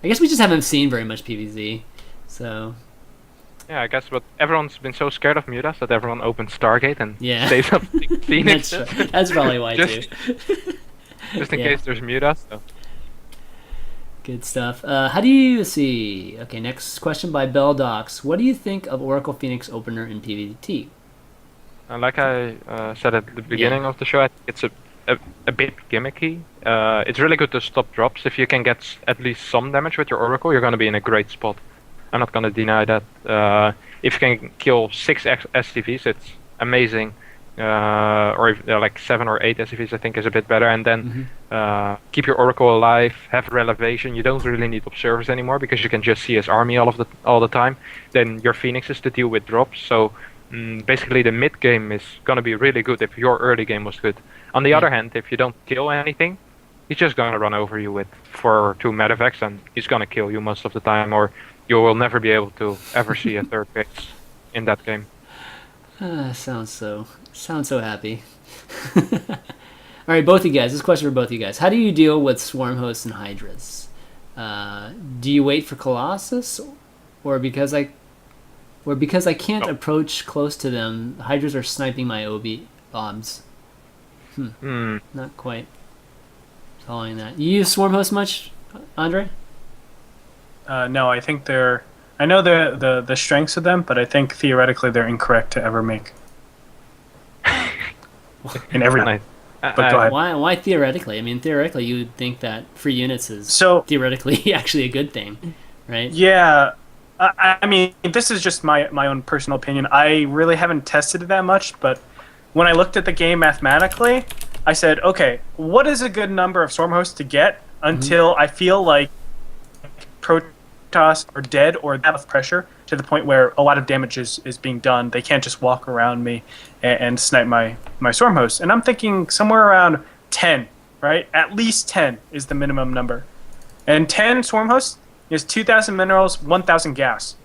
I guess we just haven't seen very much PvZ. So Yeah, I guess, but everyone's been so scared of Mutas that everyone opens Stargate and Yeah. stays up Phoenix. that's probably why too. Just in Yeah. case there's Mutas. So. Good stuff. How do you see? Okay, next question by Bell Docs. What do you think of Oracle Phoenix opener in PvT? Like I said at the beginning of the show, I think it's a bit gimmicky. It's really good to stop drops. If you can get at least some damage with your Oracle, you're going to be in a great spot. I'm not going to deny that. If you can kill 6 SCVs, it's amazing. Or if, like 7 or 8 SCVs, I think is a bit better. And then keep your Oracle alive, have Relevation. You don't really need Observers anymore because you can just see his army all the time. Then your Phoenix is to deal with drops. So basically the mid game is gonna be really good if your early game was good. On the other hand, if you don't kill anything, he's just gonna run over you with 4 or 2 medevacs, and he's gonna kill you most of the time, or you will never be able to ever see a third base in that game. Sounds so happy. All right, both of you guys. This question for both of you guys. How do you deal with swarm hosts and hydras? Do you wait for Colossus, or because I can't approach close to them, hydras are sniping my OB bombs? Not quite following that. You use swarm hosts much, Andre? No, I think they're. I know the strengths of them, but I think theoretically they're incorrect to ever make. In every night. But go ahead. Why theoretically? I mean, theoretically, you would think that free units is theoretically actually a good thing, right? Yeah. I mean, this is just my own personal opinion. I really haven't tested it that much, but when I looked at the game mathematically, I said, okay, what is a good number of swarm hosts to get until I feel like Protoss are dead or have enough pressure to the point where a lot of damage is being done. They can't just walk around me and snipe my swarm hosts. And I'm thinking somewhere around 10, right? At least 10 is the minimum number. And 10 swarm hosts is 2,000 minerals, 1,000 gas.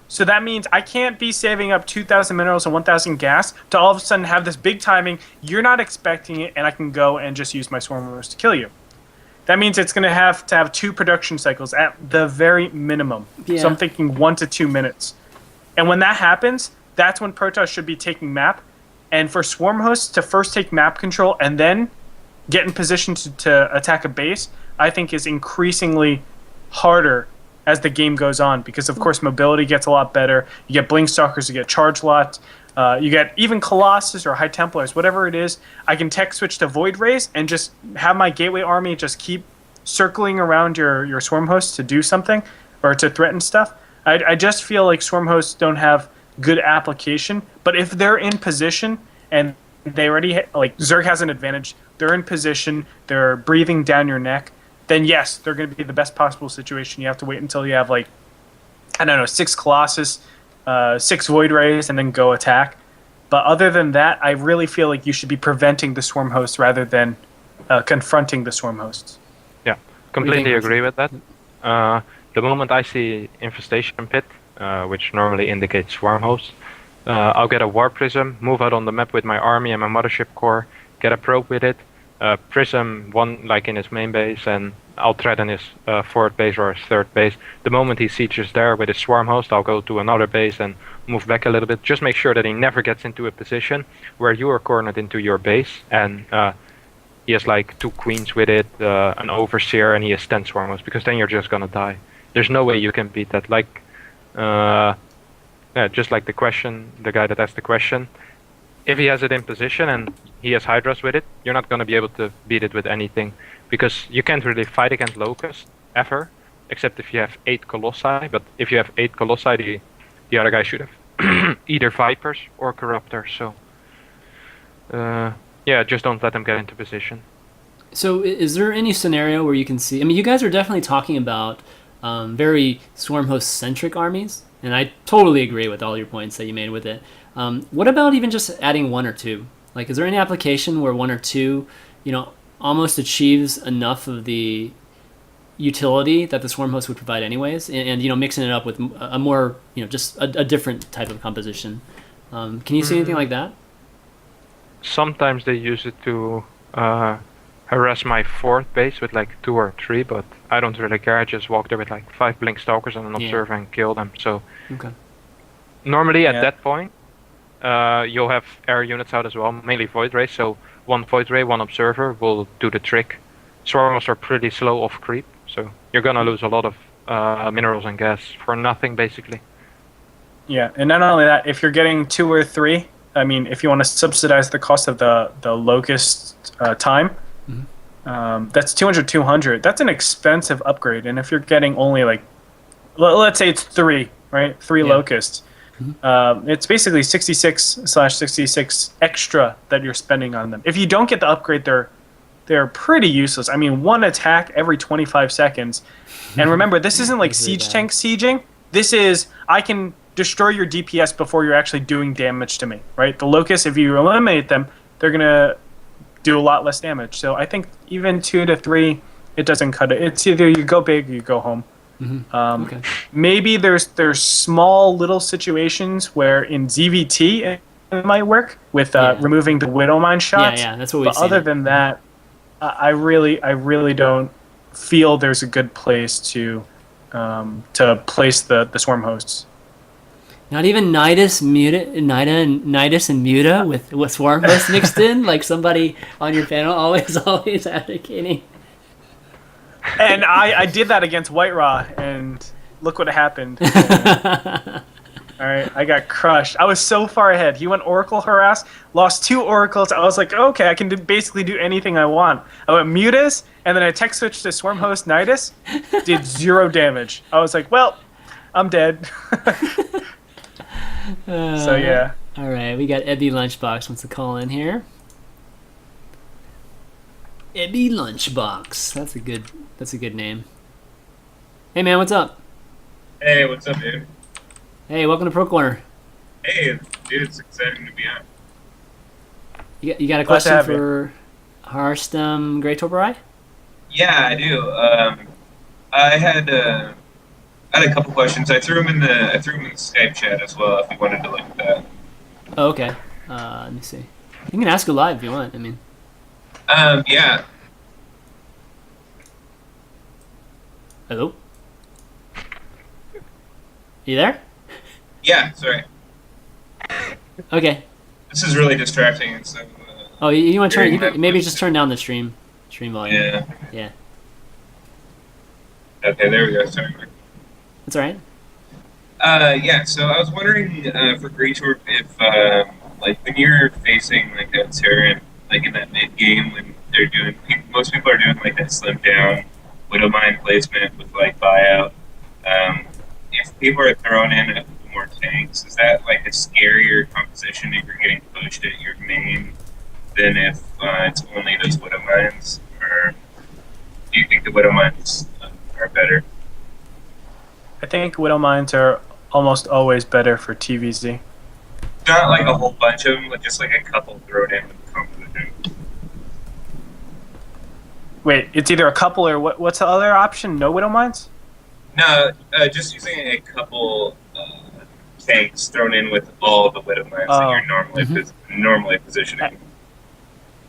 So that means I can't be saving up 2,000 minerals and 1,000 gas to all of a sudden have this big timing. You're not expecting it, and I can go and just use my swarm hosts to kill you. That means it's going to have 2 production cycles at the very minimum. Yeah. So I'm thinking 1 to 2 minutes. And when that happens, that's when Protoss should be taking map. And for swarm hosts to first take map control and then get in position to attack a base, I think is increasingly harder as the game goes on, because of course mobility gets a lot better. You get blink stalkers, you get charge lots, you get even Colossus or High Templars, whatever it is. I can tech switch to Void Rays and just have my gateway army just keep circling around your swarm hosts to do something or to threaten stuff. I just feel like swarm hosts don't have good application, but if they're in position and they already like Zerg has an advantage, they're in position, they're breathing down your neck, then yes, they're going to be the best possible situation. You have to wait until you have 6 Colossus, 6 Void Rays, and then go attack. But other than that, I really feel like you should be preventing the swarm hosts rather than confronting the swarm hosts. Yeah, completely agree with that. The moment I see Infestation Pit, which normally indicates swarm hosts, I'll get a War Prism, move out on the map with my army and my Mothership Core, get a probe with it, Prism one in his main base, and I'll threaten his 4th base or his 3rd base. The moment he sieges there with his swarm host, I'll go to another base and move back a little bit. Just make sure that he never gets into a position where you are cornered into your base, and he has 2 queens with it, an overseer, and he has 10 swarm hosts, because then you're just gonna die. There's no way you can beat that. Just like the guy that asked the question. If he has it in position and he has Hydras with it, you're not going to be able to beat it with anything, because you can't really fight against Locust ever, except if you have 8 Colossi. But if you have 8 Colossi, the other guy should have either Vipers or Corruptors. So, just don't let them get into position. So is there any scenario where you can see... I mean, you guys are definitely talking about very swarm host-centric armies, and I totally agree with all your points that you made with it. What about even just adding 1 or 2? Is there any application where 1 or 2, almost achieves enough of the utility that the swarm host would provide anyways, and mixing it up with a more, just a different type of composition? Can you see anything like that? Sometimes they use it to harass my 4th base with 2 or 3, but I don't really care. I just walk there with 5 blink stalkers and an observer and kill them. So okay. Normally at that point, you'll have air units out as well, mainly Void Rays. So 1 Void Ray, 1 observer will do the trick. Swarmers are pretty slow off creep, so you're gonna lose a lot of minerals and gas for nothing, basically. Yeah, and not only that, if you're getting 2 or 3, I mean, if you want to subsidize the cost of the Locust time, that's 200. That's an expensive upgrade. And if you're getting only let's say it's 3, right? 3 Locusts. It's basically 66/66 extra that you're spending on them. If you don't get the upgrade, they're pretty useless. I mean, 1 attack every 25 seconds. And remember, this isn't like siege tank sieging. This is, I can destroy your DPS before you're actually doing damage to me, right? The Locust, if you eliminate them, they're going to do a lot less damage. So I think even 2 to 3, it doesn't cut it. It's either you go big or you go home. Okay. Maybe there's small little situations where in ZVT it might work with removing the Widowmine shots. Yeah, that's what we've But seen. other than that, I really don't feel there's a good place to place the swarm hosts. Not even Nidus and Muta with Swarm Host mixed in, like somebody on your panel always advocating. And I did that against White Raw, and look what happened. All right, I got crushed. I was so far ahead. He went Oracle Harass, lost 2 Oracles. I was like, okay, I can basically do anything I want. I went Mutas, and then I tech switched to Swarm Host Nidus, did 0 damage. I was like, well, I'm dead. So yeah. All right, we got Ebby Lunchbox wants to call in here. Ebby Lunchbox. That's a good name. Hey man, what's up? Hey, what's up, dude? Hey, welcome to Pro Corner. Hey, dude, it's exciting to be on. You got a Glad to question have for Harstem Gretorp? Yeah, I do. I had a couple questions. I threw them in the Skype chat as well. If you wanted to look at that. Oh, okay. Let me see. You can ask it live if you want. I mean. Yeah. Hello. You there? Yeah. Sorry. Okay. This is really distracting. And so. Oh, you want to Hearing turn? that Maybe voice. just turn down the stream volume. Yeah. Yeah. Okay, there we go. Sorry. That's all right. Yeah. So I was wondering for Gretorp if like when you're facing like a Terran, like in that mid game when they're doing, most people are doing like that slim down Widowmine placement with like buyout. If people are thrown in more tanks, is that like a scarier composition if you're getting pushed at your main than if it's only those Widowmines? Or do you think the Widowmines are better? I think Widowmines are almost always better for TVZ. Not like a whole bunch of them, but just like a couple thrown in with the composition. Wait, it's either a couple or what's the other option? No Widowmines? No, just using a couple tanks thrown in with all the Widowmines that you're normally positioning.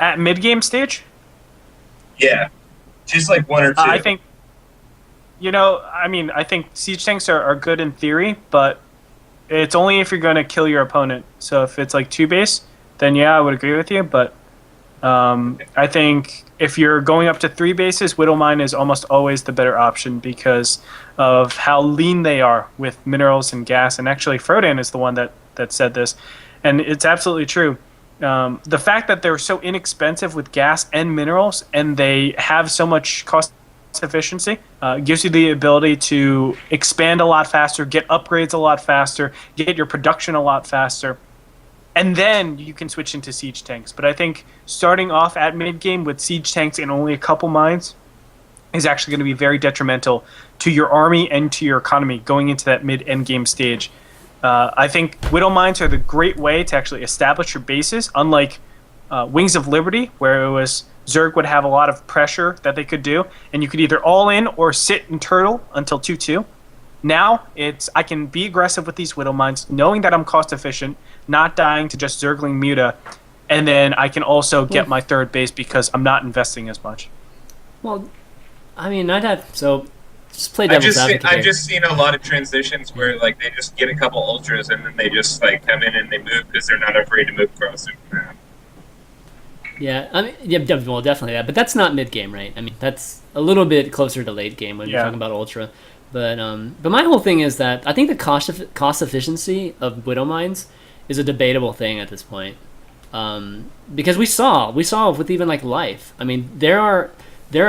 At mid-game stage? Yeah, just like 1 or 2. I think, I think siege tanks are good in theory, but it's only if you're going to kill your opponent. So if it's like 2 base, then yeah, I would agree with you. But I think if you're going up to 3 bases, Widowmine is almost always the better option because of how lean they are with minerals and gas. And actually, Frodan is the one that said this, and it's absolutely true. The fact that they're so inexpensive with gas and minerals, and they have so much cost efficiency, gives you the ability to expand a lot faster, get upgrades a lot faster, get your production a lot faster, and then you can switch into siege tanks. But I think starting off at mid game with siege tanks and only a couple mines is actually going to be very detrimental to your army and to your economy going into that mid-end game stage. I think Widow Mines are the great way to actually establish your bases, unlike Wings of Liberty, where it was Zerg would have a lot of pressure that they could do, and you could either all in or sit and turtle until 2-2. Now, I can be aggressive with these Widow Mines, knowing that I'm cost efficient, not dying to just Zergling Muta, and then I can also get my third base because I'm not investing as much. Well, I mean, just play devil's advocate. I've just seen a lot of transitions where like they just get a couple ultras and then they just like come in and they move because they're not afraid to move across the map. Yeah, I mean, well, definitely that, but that's not mid game, right? I mean, that's a little bit closer to late game when you're talking about ultra. But my whole thing is that I think the cost efficiency of Widow Mines is a debatable thing at this point, because we saw with even like Life. I mean, there are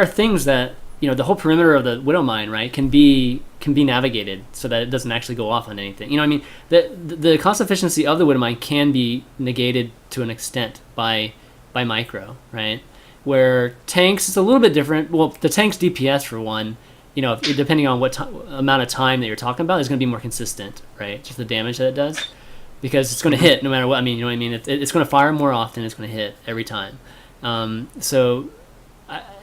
things that, the whole perimeter of the Widow Mine, right, can be navigated so that it doesn't actually go off on anything. I mean, the cost efficiency of the Widow Mine can be negated to an extent by micro, right? Where tanks is a little bit different. Well, the tank's DPS for one you know, depending on what amount of time that you're talking about, is going to be more consistent, right? Just the damage that it does, because it's going to hit no matter what. I mean, you know what I mean? It's going to fire more often. It's going to hit every time. So,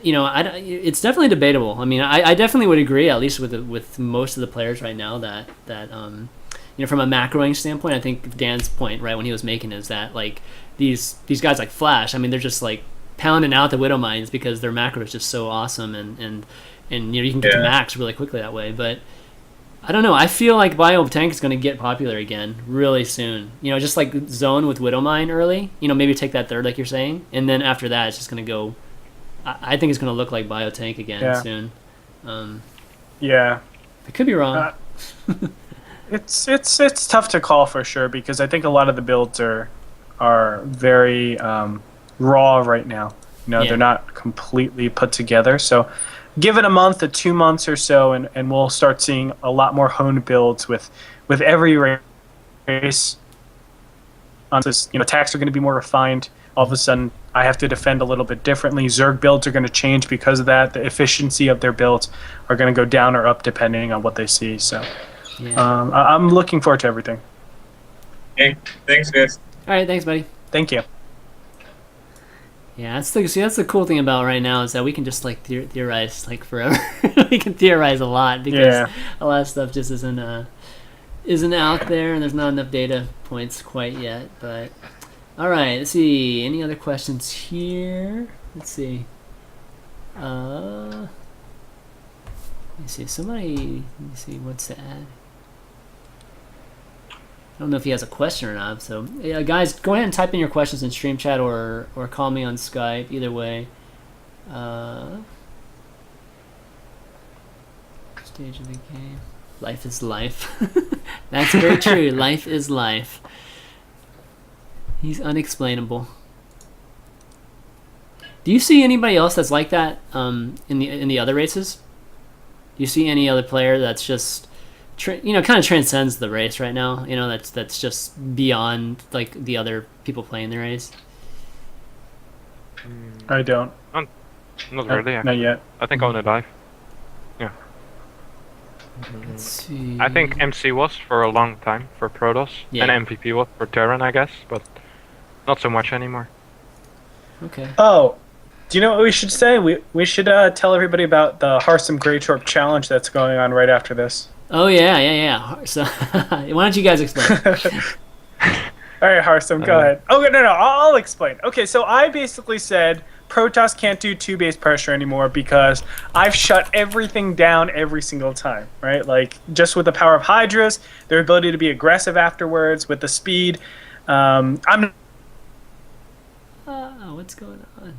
it's definitely debatable. I mean, I definitely would agree, at least with most of the players right now, that from a macroing standpoint, I think Dan's point, right, when he was making, is that like these guys like Flash, I mean, they're just like pounding out the Widow Mines because their macro is just so awesome, and you can get to max really quickly that way. But I don't know. I feel like Bio Tank is going to get popular again really soon. Just like Zone with Widow Mine early. Maybe take that third, like you're saying, and then after that, it's just going to go. I think it's going to look like Bio Tank again soon. Yeah, I could be wrong. It's tough to call for sure, because I think a lot of the builds are very raw right now. They're not completely put together. So give it a month to 2 months or so, and we'll start seeing a lot more honed builds with every race. Attacks are going to be more refined. All of a sudden, I have to defend a little bit differently. Zerg builds are going to change because of that. The efficiency of their builds are going to go down or up depending on what they see. So I'm looking forward to everything. Hey, thanks, guys. All right, thanks, buddy. Thank you. Yeah, that's the cool thing about right now, is that we can just like theorize like forever. We can theorize a lot, because a lot of stuff just isn't out there, and there's not enough data points quite yet. But all right, let's see. Any other questions here? Let's see. Let me see. Let me see what's to add. I don't know if he has a question or not. So, guys, go ahead and type in your questions in stream chat, or call me on Skype. Either way. Stage of the game. Life is life. That's very true. Life is life. He's unexplainable. Do you see anybody else that's like that in the other races? Do you see any other player that's just kind of transcends the race right now? That's just beyond like the other people playing the race. I don't. Not really. Not yet. I think only live. Yeah. Let's see. I think MC was for a long time for Protoss, and MVP was for Terran, I guess, but not so much anymore. Okay. Oh, do you know what we should say? We should tell everybody about the Harstem Gretorp challenge that's going on right after this. Oh yeah. So why don't you guys explain? All right, Harstem, go ahead. Oh no, I'll explain. Okay, so I basically said Protoss can't do 2-base pressure anymore because I've shut everything down every single time, right? Like, just with the power of Hydras, their ability to be aggressive afterwards, with the speed. I'm what's going on?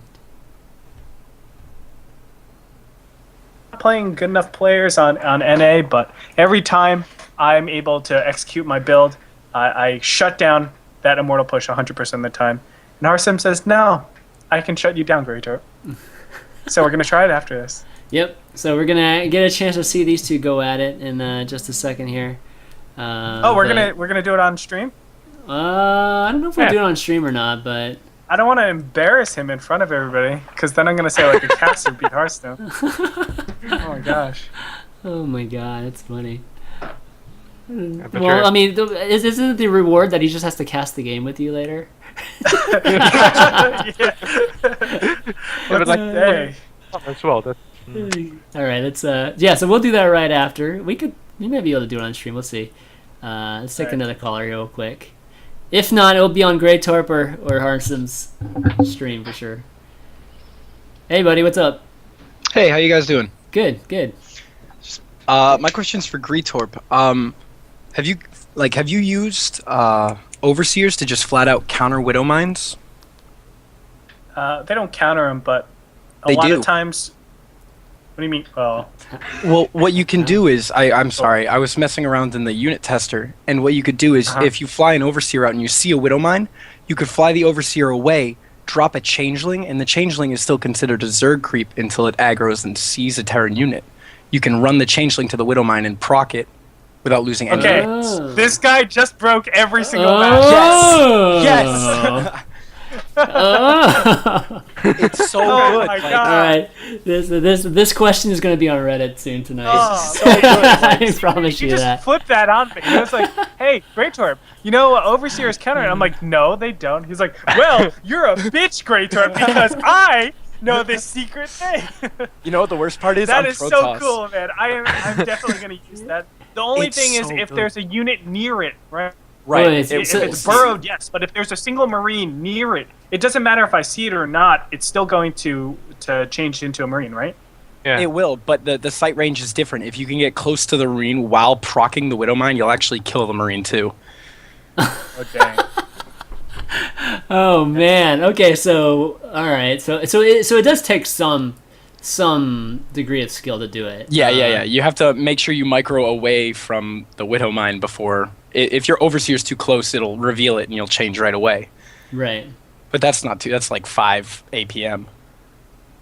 not playing good enough players on NA, but every time I'm able to execute my build, I shut down that Immortal push 100% of the time. And Harstem says, no, I can shut you down, Gretorp. So we're going to try it after this. Yep. So we're going to get a chance to see these two go at it in just a second here. We're gonna do it on stream? I don't know if we'll do it on stream or not, but I don't want to embarrass him in front of everybody, because then I'm going to say, like, a caster beat Harstem. Oh, my gosh. Oh, my God. That's funny. Well, I mean, isn't it the reward that he just has to cast the game with you later? As well. All right. Let's so we'll do that right after. We may be able to do it on stream. We'll see. Let's take another caller real quick. If not, it'll be on Gretorp or Harstem's stream for sure. Hey, buddy, what's up? Hey, how you guys doing? Good. My question's for Gretorp. Have you used Overseers to just flat out counter Widow Mines? They don't counter them, but a lot of times. What do you mean? Well, what you can do is, I'm sorry, I was messing around in the unit tester, and what you could do is, if you fly an Overseer out and you see a Widow Mine, you could fly the Overseer away, drop a Changeling, and the Changeling is still considered a Zerg creep until it aggroes and sees a Terran unit. You can run the Changeling to the Widow Mine and proc it without losing any Okay, units. this guy just broke every single match. Yes! Oh. It's so Oh good. my like, God. All right, this question is going to be on Reddit soon tonight. Oh, so good. I promise you you just that. flipped that on me. He was like, "Hey, Gretorp, you know Overseer's counter?" And I'm like, "No, they don't." He's like, "Well, you're a bitch, Gretorp, because I know this secret thing." You know what the worst part is? That I'm is so Protoss. cool, man. I'm definitely gonna use that. The only It's thing is so if good. there's a unit near it, right? Right. Wait, it If so- it's burrowed, yes, but if there's a single marine near it, it doesn't matter if I see it or not. It's still going to change into a marine, right? Yeah. It will, but the sight range is different. If you can get close to the marine while procking the widow mine, you'll actually kill the marine too. Okay. Oh man. Okay. So all right. So it does take some degree of skill to do it. Yeah. You have to make sure you micro away from the widow mine before. If your overseer's too close, it'll reveal it and you'll change right away. Right. But that's not too. That's like 5 APM.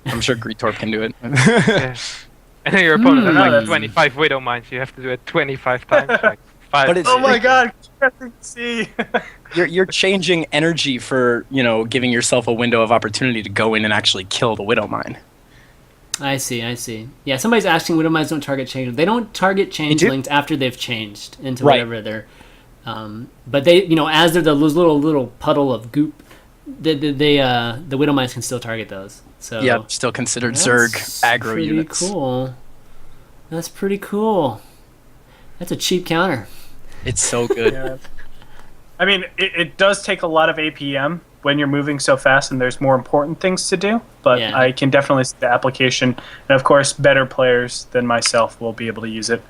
I'm sure Gretorp can do it. Yeah. And then your opponent has like that's- 25 Widow Mines. You have to do it 25 times. Like 5. But it's- Oh my God! See. You're changing energy for giving yourself a window of opportunity to go in and actually kill the widow mine. I see. Yeah, somebody's asking Widow Mines don't target changelings. They don't target changelings after they've changed into Right. whatever they're. But they, as they're those little puddle of goop, the Widow Mines can still target those. So Yeah, still considered that's Zerg aggro pretty units. cool. That's pretty cool. That's a cheap counter. It's so good. Yeah. I mean, it does take a lot of APM when you're moving so fast and there's more important things to do, but Yeah. I can definitely see the application. And of course, better players than myself will be able to use it.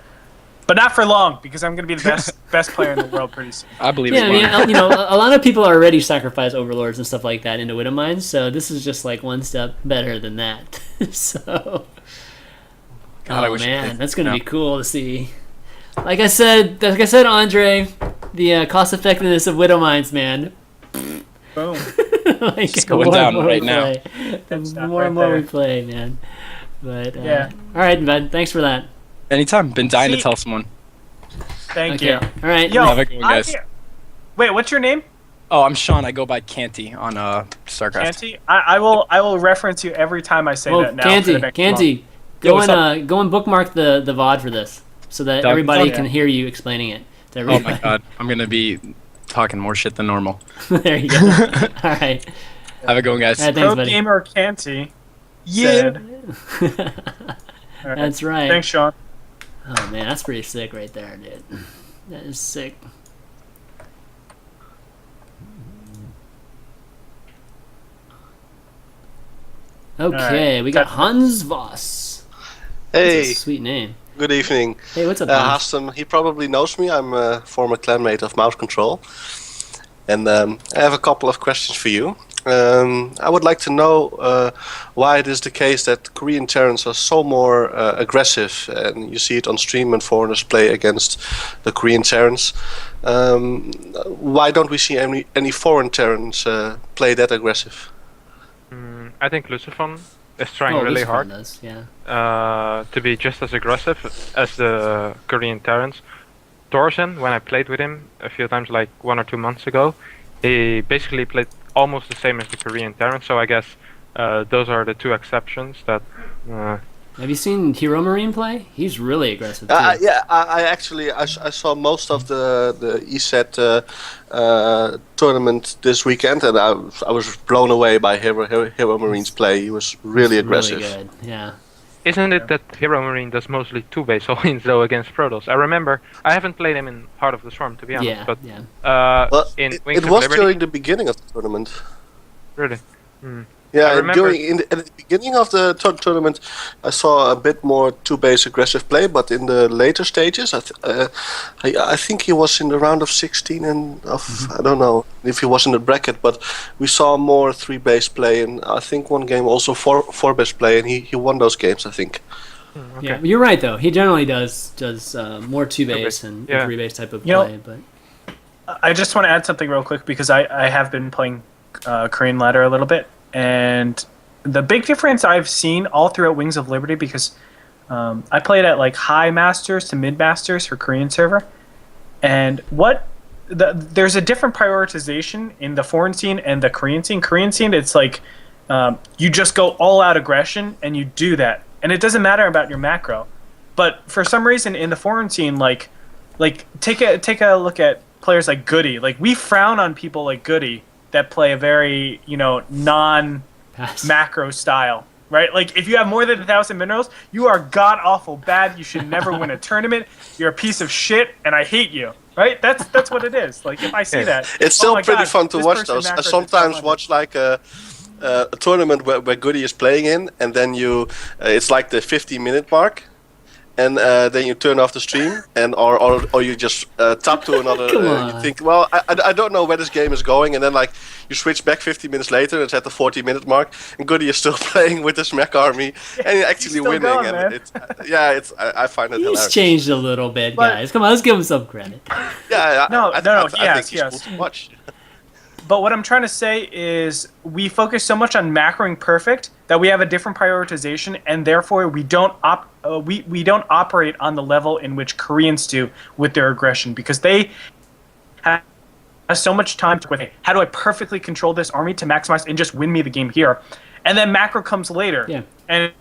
But not for long, because I'm going to be the best player in the world pretty soon. I believe Yeah, it. I mean, a lot of people already sacrifice overlords and stuff like that into Widow Mines, so this is just like one step better than that. So, God, I oh wish I man, could. that's gonna No. be cool to see. Like I said, Andre, the cost effectiveness of Widow Mines, man. Boom. Like, It's going the more down and more right we now. play, the Stop more right and more there. we play, man. But Yeah. all right, Ben, thanks for that. Anytime. Been dying to See- tell someone. Thank Okay, you. all right. Yo, Have a good one, guys. wait, what's your name? Oh, I'm Sean. I go by Canty on StarCraft. Canty? I will reference you every time I say Oh, that now. for the next month. Canty, Yo, go what's and go and bookmark the VOD for this, so that Doug, everybody oh, can yeah. hear you explaining it to Oh everybody. my god. I'm going to be talking more shit than normal. There you go. All right. Have a good one, guys. All right, Pro thanks, buddy. Gamer Canty. Yeah. Said, all right. That's right. Thanks, Sean. Oh man, that's pretty sick right there, dude. That is sick. Okay, right. we got Hans Voss. That's Hey, a sweet name. good evening. Hey, what's up, Hans? Harstem, he probably knows me. I'm a former clanmate of Mouse Control. And I have a couple of questions for you. I would like to know why it is the case that Korean Terrans are so more aggressive, and you see it on stream when foreigners play against the Korean Terrans. Why don't we see any foreign Terrans play that aggressive? I think Lucifer is trying Oh, really Lucifer hard does, yeah. to be just as aggressive as the Korean Terrans. Torsen, when I played with him a few times, like 1 or 2 months ago, he basically played almost the same as the Korean Terrans. So I guess those are the two exceptions that. Have you seen Hero Marine play? He's really aggressive too. Yeah, I actually I saw most of the ESET tournament this weekend, and I was blown away by Hero Marine's play. He was really aggressive. Really good, yeah. Isn't it that Hero Marine does mostly 2-base all-ins though against Protoss? I remember, I haven't played him in Heart of the Swarm to be honest, Yeah, but yeah. Well, in it Wings of was Liberty, during the beginning of the tournament. really. Yeah, I remember- at the beginning of the tournament, I saw a bit more two-base aggressive play, but in the later stages, I think he was in the round of 16 and of I don't know if he was in the bracket, but we saw more three-base play, and I think one game also four-base play, and he won those games, I think. Okay. Yeah, you're right though. He generally does more 2-base Two-base, and yeah. 3-base type of You know- play, but I just want to add something real quick because I have been playing Korean ladder a little bit, and the big difference I've seen all throughout Wings of Liberty, because I played at like high masters to mid masters for Korean server, and what there's a different prioritization in the foreign scene and the Korean scene. Korean scene, it's like you just go all out aggression and you do that, and it doesn't matter about your macro. But for some reason in the foreign scene, like take a look at players like Goody. Like we frown on people like Goody that play a very non-macro style. Right, like if you have more than 1,000 minerals, you are god awful bad. You should never win a tournament. You're a piece of shit, and I hate you. Right? That's what it is. Like if I see that, it's still pretty fun to watch those. I sometimes watch like a tournament where Goody is playing in, and then it's like the 50-minute mark, and then you turn off the stream, and or you just tap to another. You think, well, I don't know where this game is going, and then like you switch back 50 minutes later, and it's at the 40-minute mark, and Goody is still playing with his mech army, and actually winning. Going, and I find it hilarious. He's changed a little bit, guys. Come on, let's give him some credit. Yeah, I think he's cool to watch. But what I'm trying to say is we focus so much on macroing perfect that we have a different prioritization, and therefore we don't operate on the level in which Koreans do with their aggression, because they have so much time to with how do I perfectly control this army to maximize and just win me the game here, and then macro comes later. Yeah. And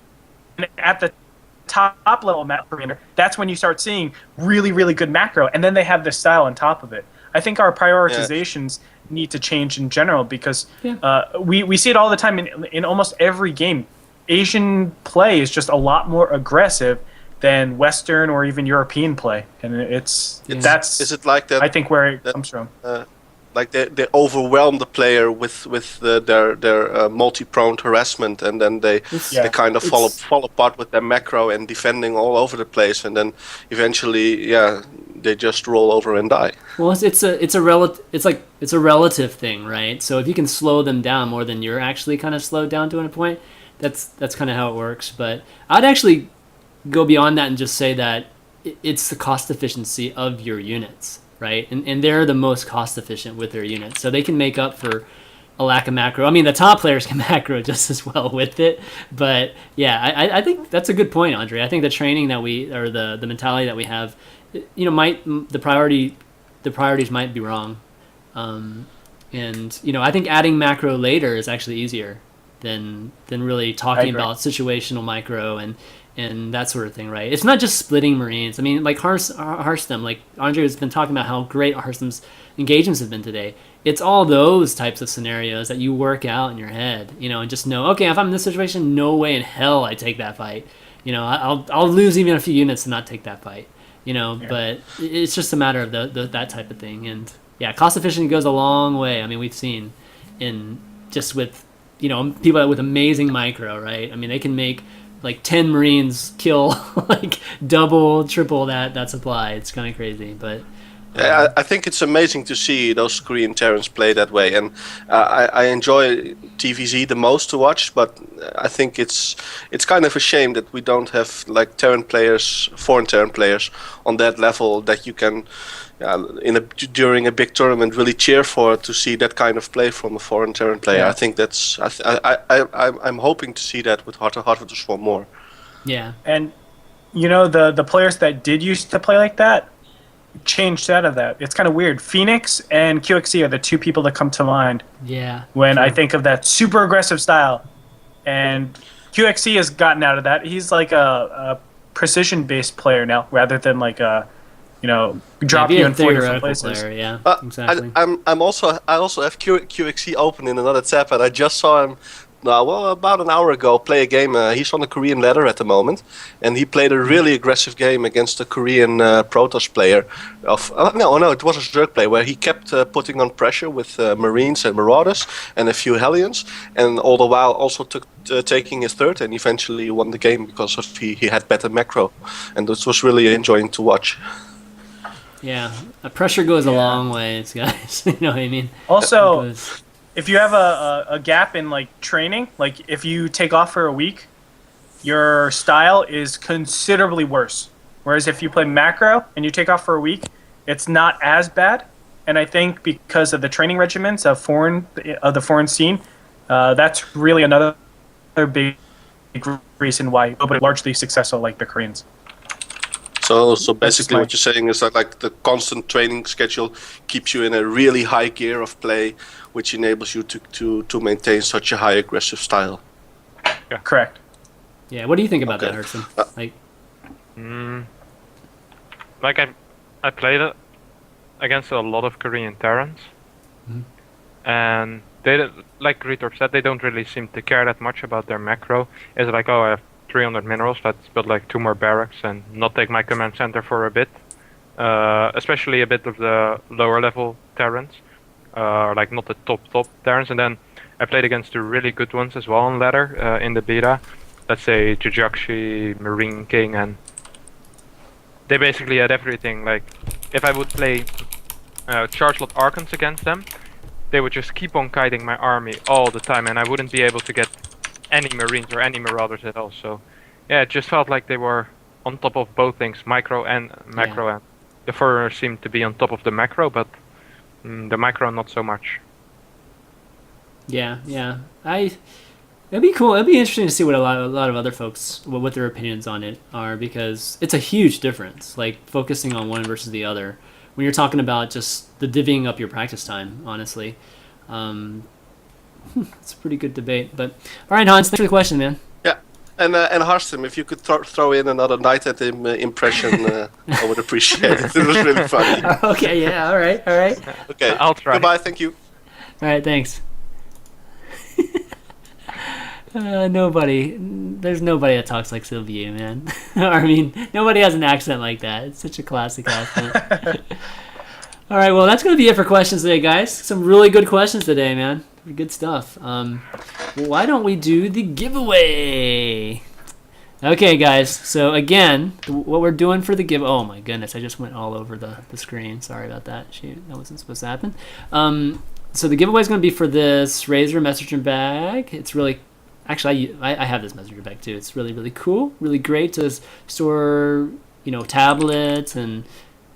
at the top level macro, that's when you start seeing really, really good macro, and then they have this style on top of it. I think our prioritizations need to change in general, because we see it all the time in almost every game. Asian play is just a lot more aggressive than Western or even European play, and is it like that? I think where it comes from. Like they overwhelm the player with their multi-pronged harassment, and then they kind of fall apart with their macro and defending all over the place, and then eventually they just roll over and die. Well, it's a relative thing, right? So if you can slow them down more than you're actually kind of slowed down to a point, that's kind of how it works. But I'd actually go beyond that and just say that it's the cost efficiency of your units. Right, and they're the most cost efficient with their units, so they can make up for a lack of macro. I mean, the top players can macro just as well with it, but I think that's a good point, Andre. I think the training that the mentality that we have, the priorities might be wrong, and I think adding macro later is actually easier than really talking about situational micro and that sort of thing, right? It's not just splitting Marines. I mean, like Harstem, like Andre has been talking about how great Harstem's engagements have been today. It's all those types of scenarios that you work out in your head, and just know, okay, if I'm in this situation, no way in hell I take that fight. I'll lose even a few units to not take that fight, but it's just a matter of that type of thing. And cost efficiency goes a long way. I mean, we've seen in just with, people with amazing micro, right? I mean, they can make like 10 Marines kill like double, triple that supply. It's kind of crazy, but I think it's amazing to see those Korean Terrans play that way, and I enjoy TvZ the most to watch. But I think it's kind of a shame that we don't have like foreign Terran players on that level that you can during a big tournament really cheer for, to see that kind of play from a foreign Terran player. I think that's I'm hoping to see that with Heart of the Swarm more. Yeah, and the players that did used to play like that changed out of that. It's kind of weird. Phoenix and QXE are the two people that come to mind. Yeah. When I think of that super aggressive style, and QXE has gotten out of that. He's like a precision-based player now, rather than like a drop you in 4 different places. Player, exactly. I also have QXE open in another tab, and I just saw him about an hour ago play a game. He's on the Korean ladder at the moment, and he played a really aggressive game against a Korean Protoss player. It was a Zerg player where he kept putting on pressure with Marines and Marauders and a few Hellions, and all the while also taking his third, and eventually won the game because he had better macro, and this was really enjoying to watch. Yeah, pressure goes a long way, guys. You know what I mean? Also, if you have a gap in like training, like if you take off for a week, your style is considerably worse. Whereas if you play macro and you take off for a week, it's not as bad. And I think because of the training regimens of the foreign scene, that's really another big reason why nobody's largely successful like the Koreans. So basically, what you're saying is that like the constant training schedule keeps you in a really high gear of play, which enables you to maintain such a high aggressive style. Yeah. Correct. Yeah. What do you think about Okay. that, Harstem? Like, Like I played it against a lot of Korean Terrans, and they don't- like Gretorp said, they don't really seem to care that much about their macro. It's like, oh, I have 300 minerals, let's build like 2 more barracks and not take my command center for a bit. Especially a bit of the lower level Terrans, like not the top Terrans. And then I played against the really good ones as well on ladder in the beta. Let's say Jujakshi, Marine King, and they basically had everything. Like, if I would play Charge Lot Archons against them, they would just keep on kiting my army all the time, and I wouldn't be able to get any Marines or any Marauders at all. So, yeah, it just felt like they were on top of both things, micro and macro. And the foreigners seemed to be on top of the macro, but the micro not so much. yeah. It'd be cool. It'd be interesting to see what a lot of other folks what their opinions on it are, because it's a huge difference. Like focusing on one versus the other when you're talking about just the divvying up your practice time. Honestly, it's a pretty good debate. But all right, Hans, thanks for the question, man. Yeah, and Harstem, if you could throw in another Night at him impression, I would appreciate it. It was really funny. Okay, yeah, all right. Okay, I'll try. Goodbye, thank you. All right, thanks. There's nobody that talks like Sylvia, man. I mean, nobody has an accent like that. It's such a classic accent. All right, well, that's going to be it for questions today, guys. Some really good questions today, man. Good stuff. Why don't we do the giveaway? Okay, guys. So, again, what we're doing for the oh, my goodness. I just went all over the screen. Sorry about that. Shoot, that wasn't supposed to happen. So the giveaway is going to be for this Razer messenger bag. It's really... Actually, I have this messenger bag too. It's really, really cool. Really great to store, tablets, and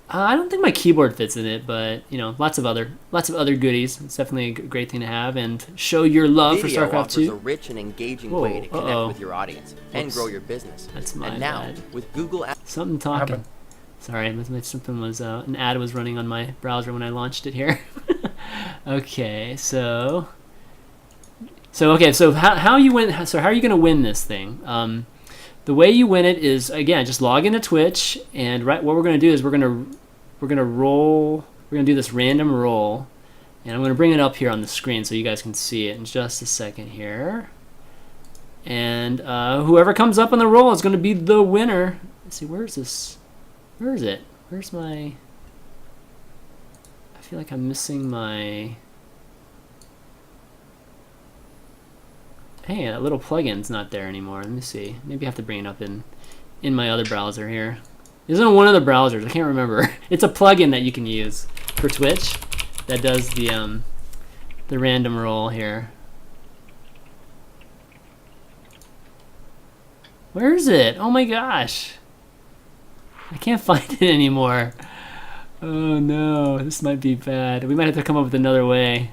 I don't think my keyboard fits in it, but lots of other goodies. It's definitely a great thing to have and show your love for Video StarCraft offers 2. a rich and engaging Whoa, way to connect uh-oh. with your audience and Whoops. grow your business. That's my and now, bad. with Google Something talking. happened? Sorry, something was an ad was running on my browser when I launched it here. Okay, so how you win? So how are you going to win this thing? The way you win it is, again, just log into Twitch, and what we're going to do is we're going to roll. We're going to do this random roll, and I'm going to bring it up here on the screen so you guys can see it in just a second here. And whoever comes up on the roll is going to be the winner. Let's see, where is this? Where is it? Where's my... I feel like I'm missing my... Hey, that little plugin's not there anymore. Let me see. Maybe I have to bring it up in my other browser here. Isn't one of the browsers? I can't remember. It's a plugin that you can use for Twitch that does the random roll here. Where is it? Oh my gosh. I can't find it anymore. Oh no, this might be bad. We might have to come up with another way.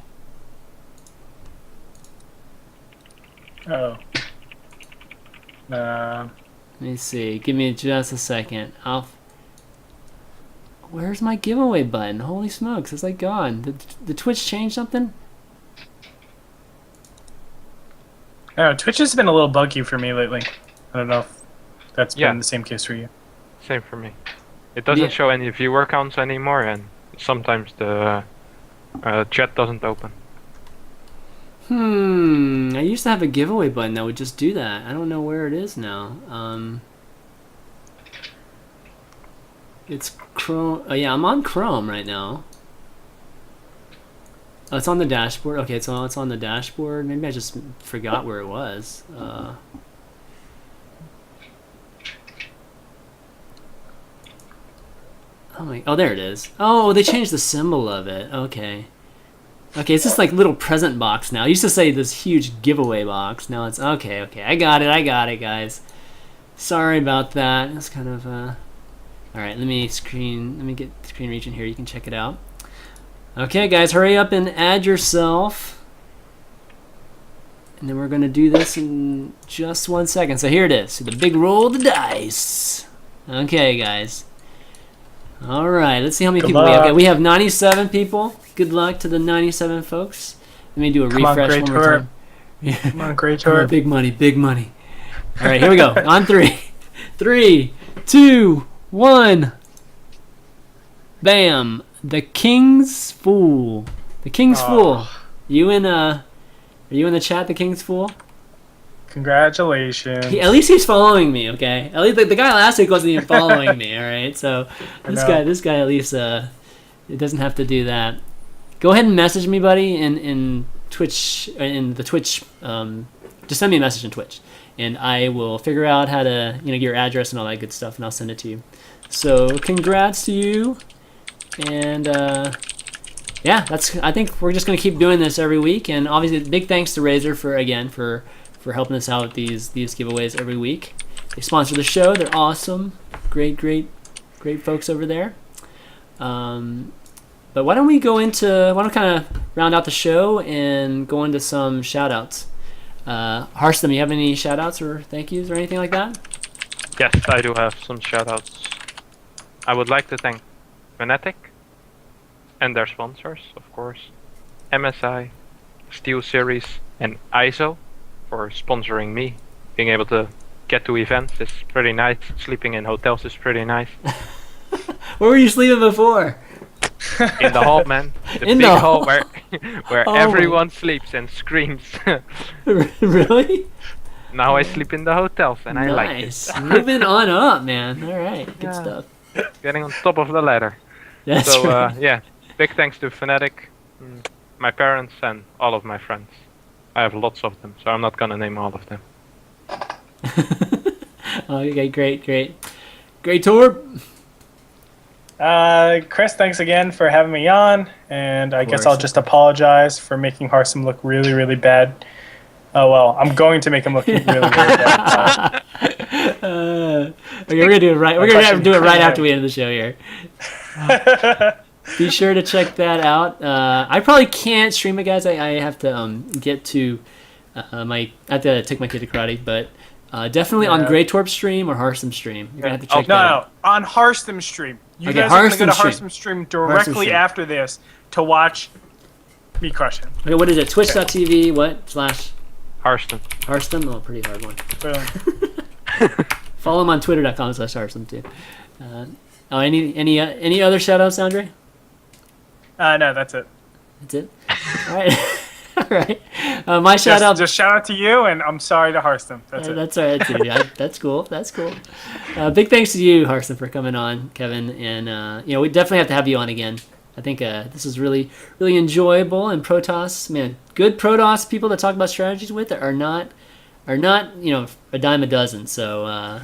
Oh. Let me see. Give me just a second. Where's my giveaway button? Holy smokes, it's like gone. Did the Twitch change something? Twitch has been a little buggy for me lately. I don't know if that's Yeah. been the same case for you. Same for me. It doesn't Yeah. show any viewer counts anymore, and sometimes the chat doesn't open. I used to have a giveaway button that would just do that. I don't know where it is now. It's Chrome. Oh yeah, I'm on Chrome right now. Oh, it's on the dashboard. Okay, it's on the dashboard. Maybe I just forgot where it was. Oh, there it is. Oh, they changed the symbol of it. Okay. Okay, it's this like little present box now. I used to say this huge giveaway box. Now it's okay. I got it, guys. Sorry about that. It's kind of all right. Let me get screen region here. You can check it out. Okay, guys, hurry up and add yourself. And then we're gonna do this in just 1 second. So here it is. The big roll of the dice. Okay, guys. All right, let's see how many Good people we have. luck. Okay, we have 97 people. Good luck to the 97 folks. Let me do a Come on, refresh one more Gretorp. time. Yeah. Come on, Come on, Gretorp. big money, big money. All right, here we go. On three. 3, 2, 1. Bam. The King's Fool. The King's Fool. Are you in the chat, the King's Fool? Congratulations. At least he's following me, okay? At least the guy last week wasn't even following me, all right? So this guy at least it doesn't have to do that. Go ahead and message me, buddy, in Twitch, in the Twitch. Just send me a message in Twitch, and I will figure out how to get your address and all that good stuff, and I'll send it to you. So congrats to you, and yeah, I think we're just gonna keep doing this every week, and obviously big thanks to Razer for helping us out with these giveaways every week. They sponsor the show. They're awesome. Great folks over there. But why don't we kind of round out the show and go into some shout outs. Harstem, you have any shout outs or thank yous or anything like that? Yes, I do have some shoutouts. I would like to thank Fnatic and their sponsors, of course, MSI, Steel Series, and ISO for sponsoring me. Being able to get to events is pretty nice. Sleeping in hotels is pretty nice. Where were you sleeping before? In the hall, man. The In big the hall hall? where Oh. everyone sleeps and screams. Really? Now I sleep in the hotels and I like it. Nice. Moving on up, man. All right, good Yeah. stuff. Getting on top of the ladder. That's So right. yeah, big thanks to Fnatic, my parents, and all of my friends. I have lots of them, so I'm not gonna name all of them. Okay, great tour. Chris, thanks again for having me on, and I guess course, I'll of just apologize for making Harstem look really, really bad. Oh well, I'm going to make him look really, really bad. Okay, we're gonna do it right. We're gonna do it right after we end the show here. Be sure to check that out. I probably can't stream it, guys. I have to get to I have to take my kid to karate, but definitely on Yeah. Gretorp stream or Harstem stream. You're gonna have to check No, that out. no, on Harstem stream. You Okay, guys are going to go to Harstem Harstem stream directly stream. after this to watch me crush him. Okay, what is it? Twitch.tv /Harstem? Harstem. Oh, pretty hard one. Boom. Follow him on Twitter.com/Harstem too. Any other shout outs, Andre? No, that's it. That's it. All right. All right. My shout out. Just shout out to you, and I'm sorry to Harstem. That's it. That's all right, too. Yeah, that's cool. That's cool. Big thanks to you, Harstem, for coming on, Kevin. And we definitely have to have you on again. I think this is really, really enjoyable. And Protoss, man, good Protoss people to talk about strategies with are not a dime a dozen. So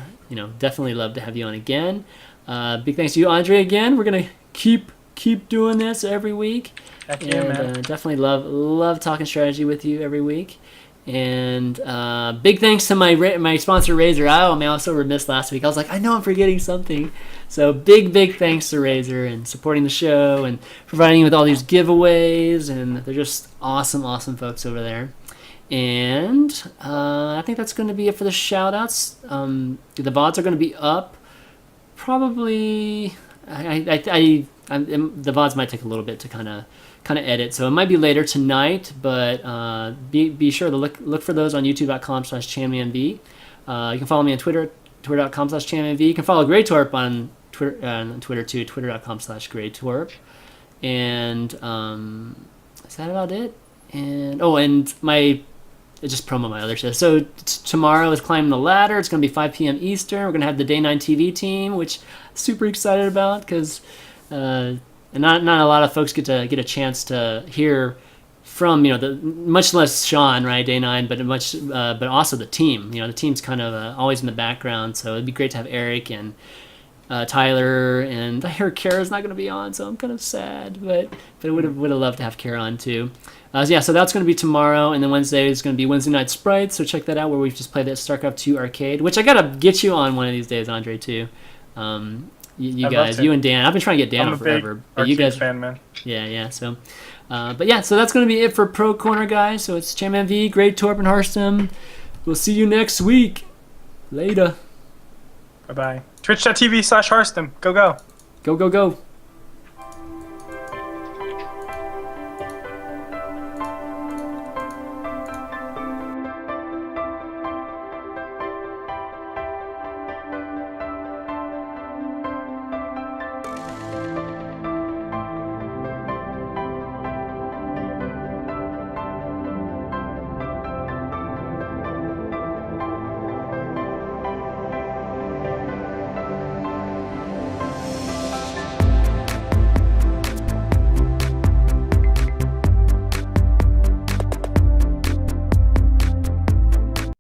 definitely love to have you on again. Big thanks to you, Andre, again. We're gonna keep doing this every week. Heck yeah, And man. definitely love talking strategy with you every week. And big thanks to my sponsor Razer. I was so remiss last week. I was like, I know I'm forgetting something. So big thanks to Razer and supporting the show and providing you with all these giveaways. And they're just awesome folks over there. And I think that's going to be it for the shout outs. The VODs are going to be up probably. The VODs might take a little bit to kind of edit, so it might be later tonight, but be sure to look for those on youtube.com/ChanmanV. You can follow me on Twitter, twitter.com/ChanmanV. You can follow Gretorp on Twitter too, twitter.com/Gretorp. And is that about it? And just promo my other show. So tomorrow is Climbing the Ladder. It's going to be 5 p.m. Eastern. We're going to have the Day 9 TV team, which I'm super excited about because and not a lot of folks get a chance to hear from much less Sean, right, Day 9, but also the team. The team's kind of always in the background, so it'd be great to have Eric and Tyler, and I hear Kara's not going to be on, so I'm kind of sad, but I would have loved to have Kara on too. So that's going to be tomorrow, and then Wednesday is going to be Wednesday Night Sprites, so check that out, where we've just played that StarCraft 2 arcade, which I got to get you on one of these days, Andre, too. You guys, you and Dan. I've been trying to get Dan on forever. But you guys, fan, man. Yeah. So, so that's going to be it for Pro Corner, guys. So it's ChanmanV, Gretorp, and Harstem. We'll see you next week. Later. Bye-bye. Twitch.tv/Harstem. Go. Go, go, go.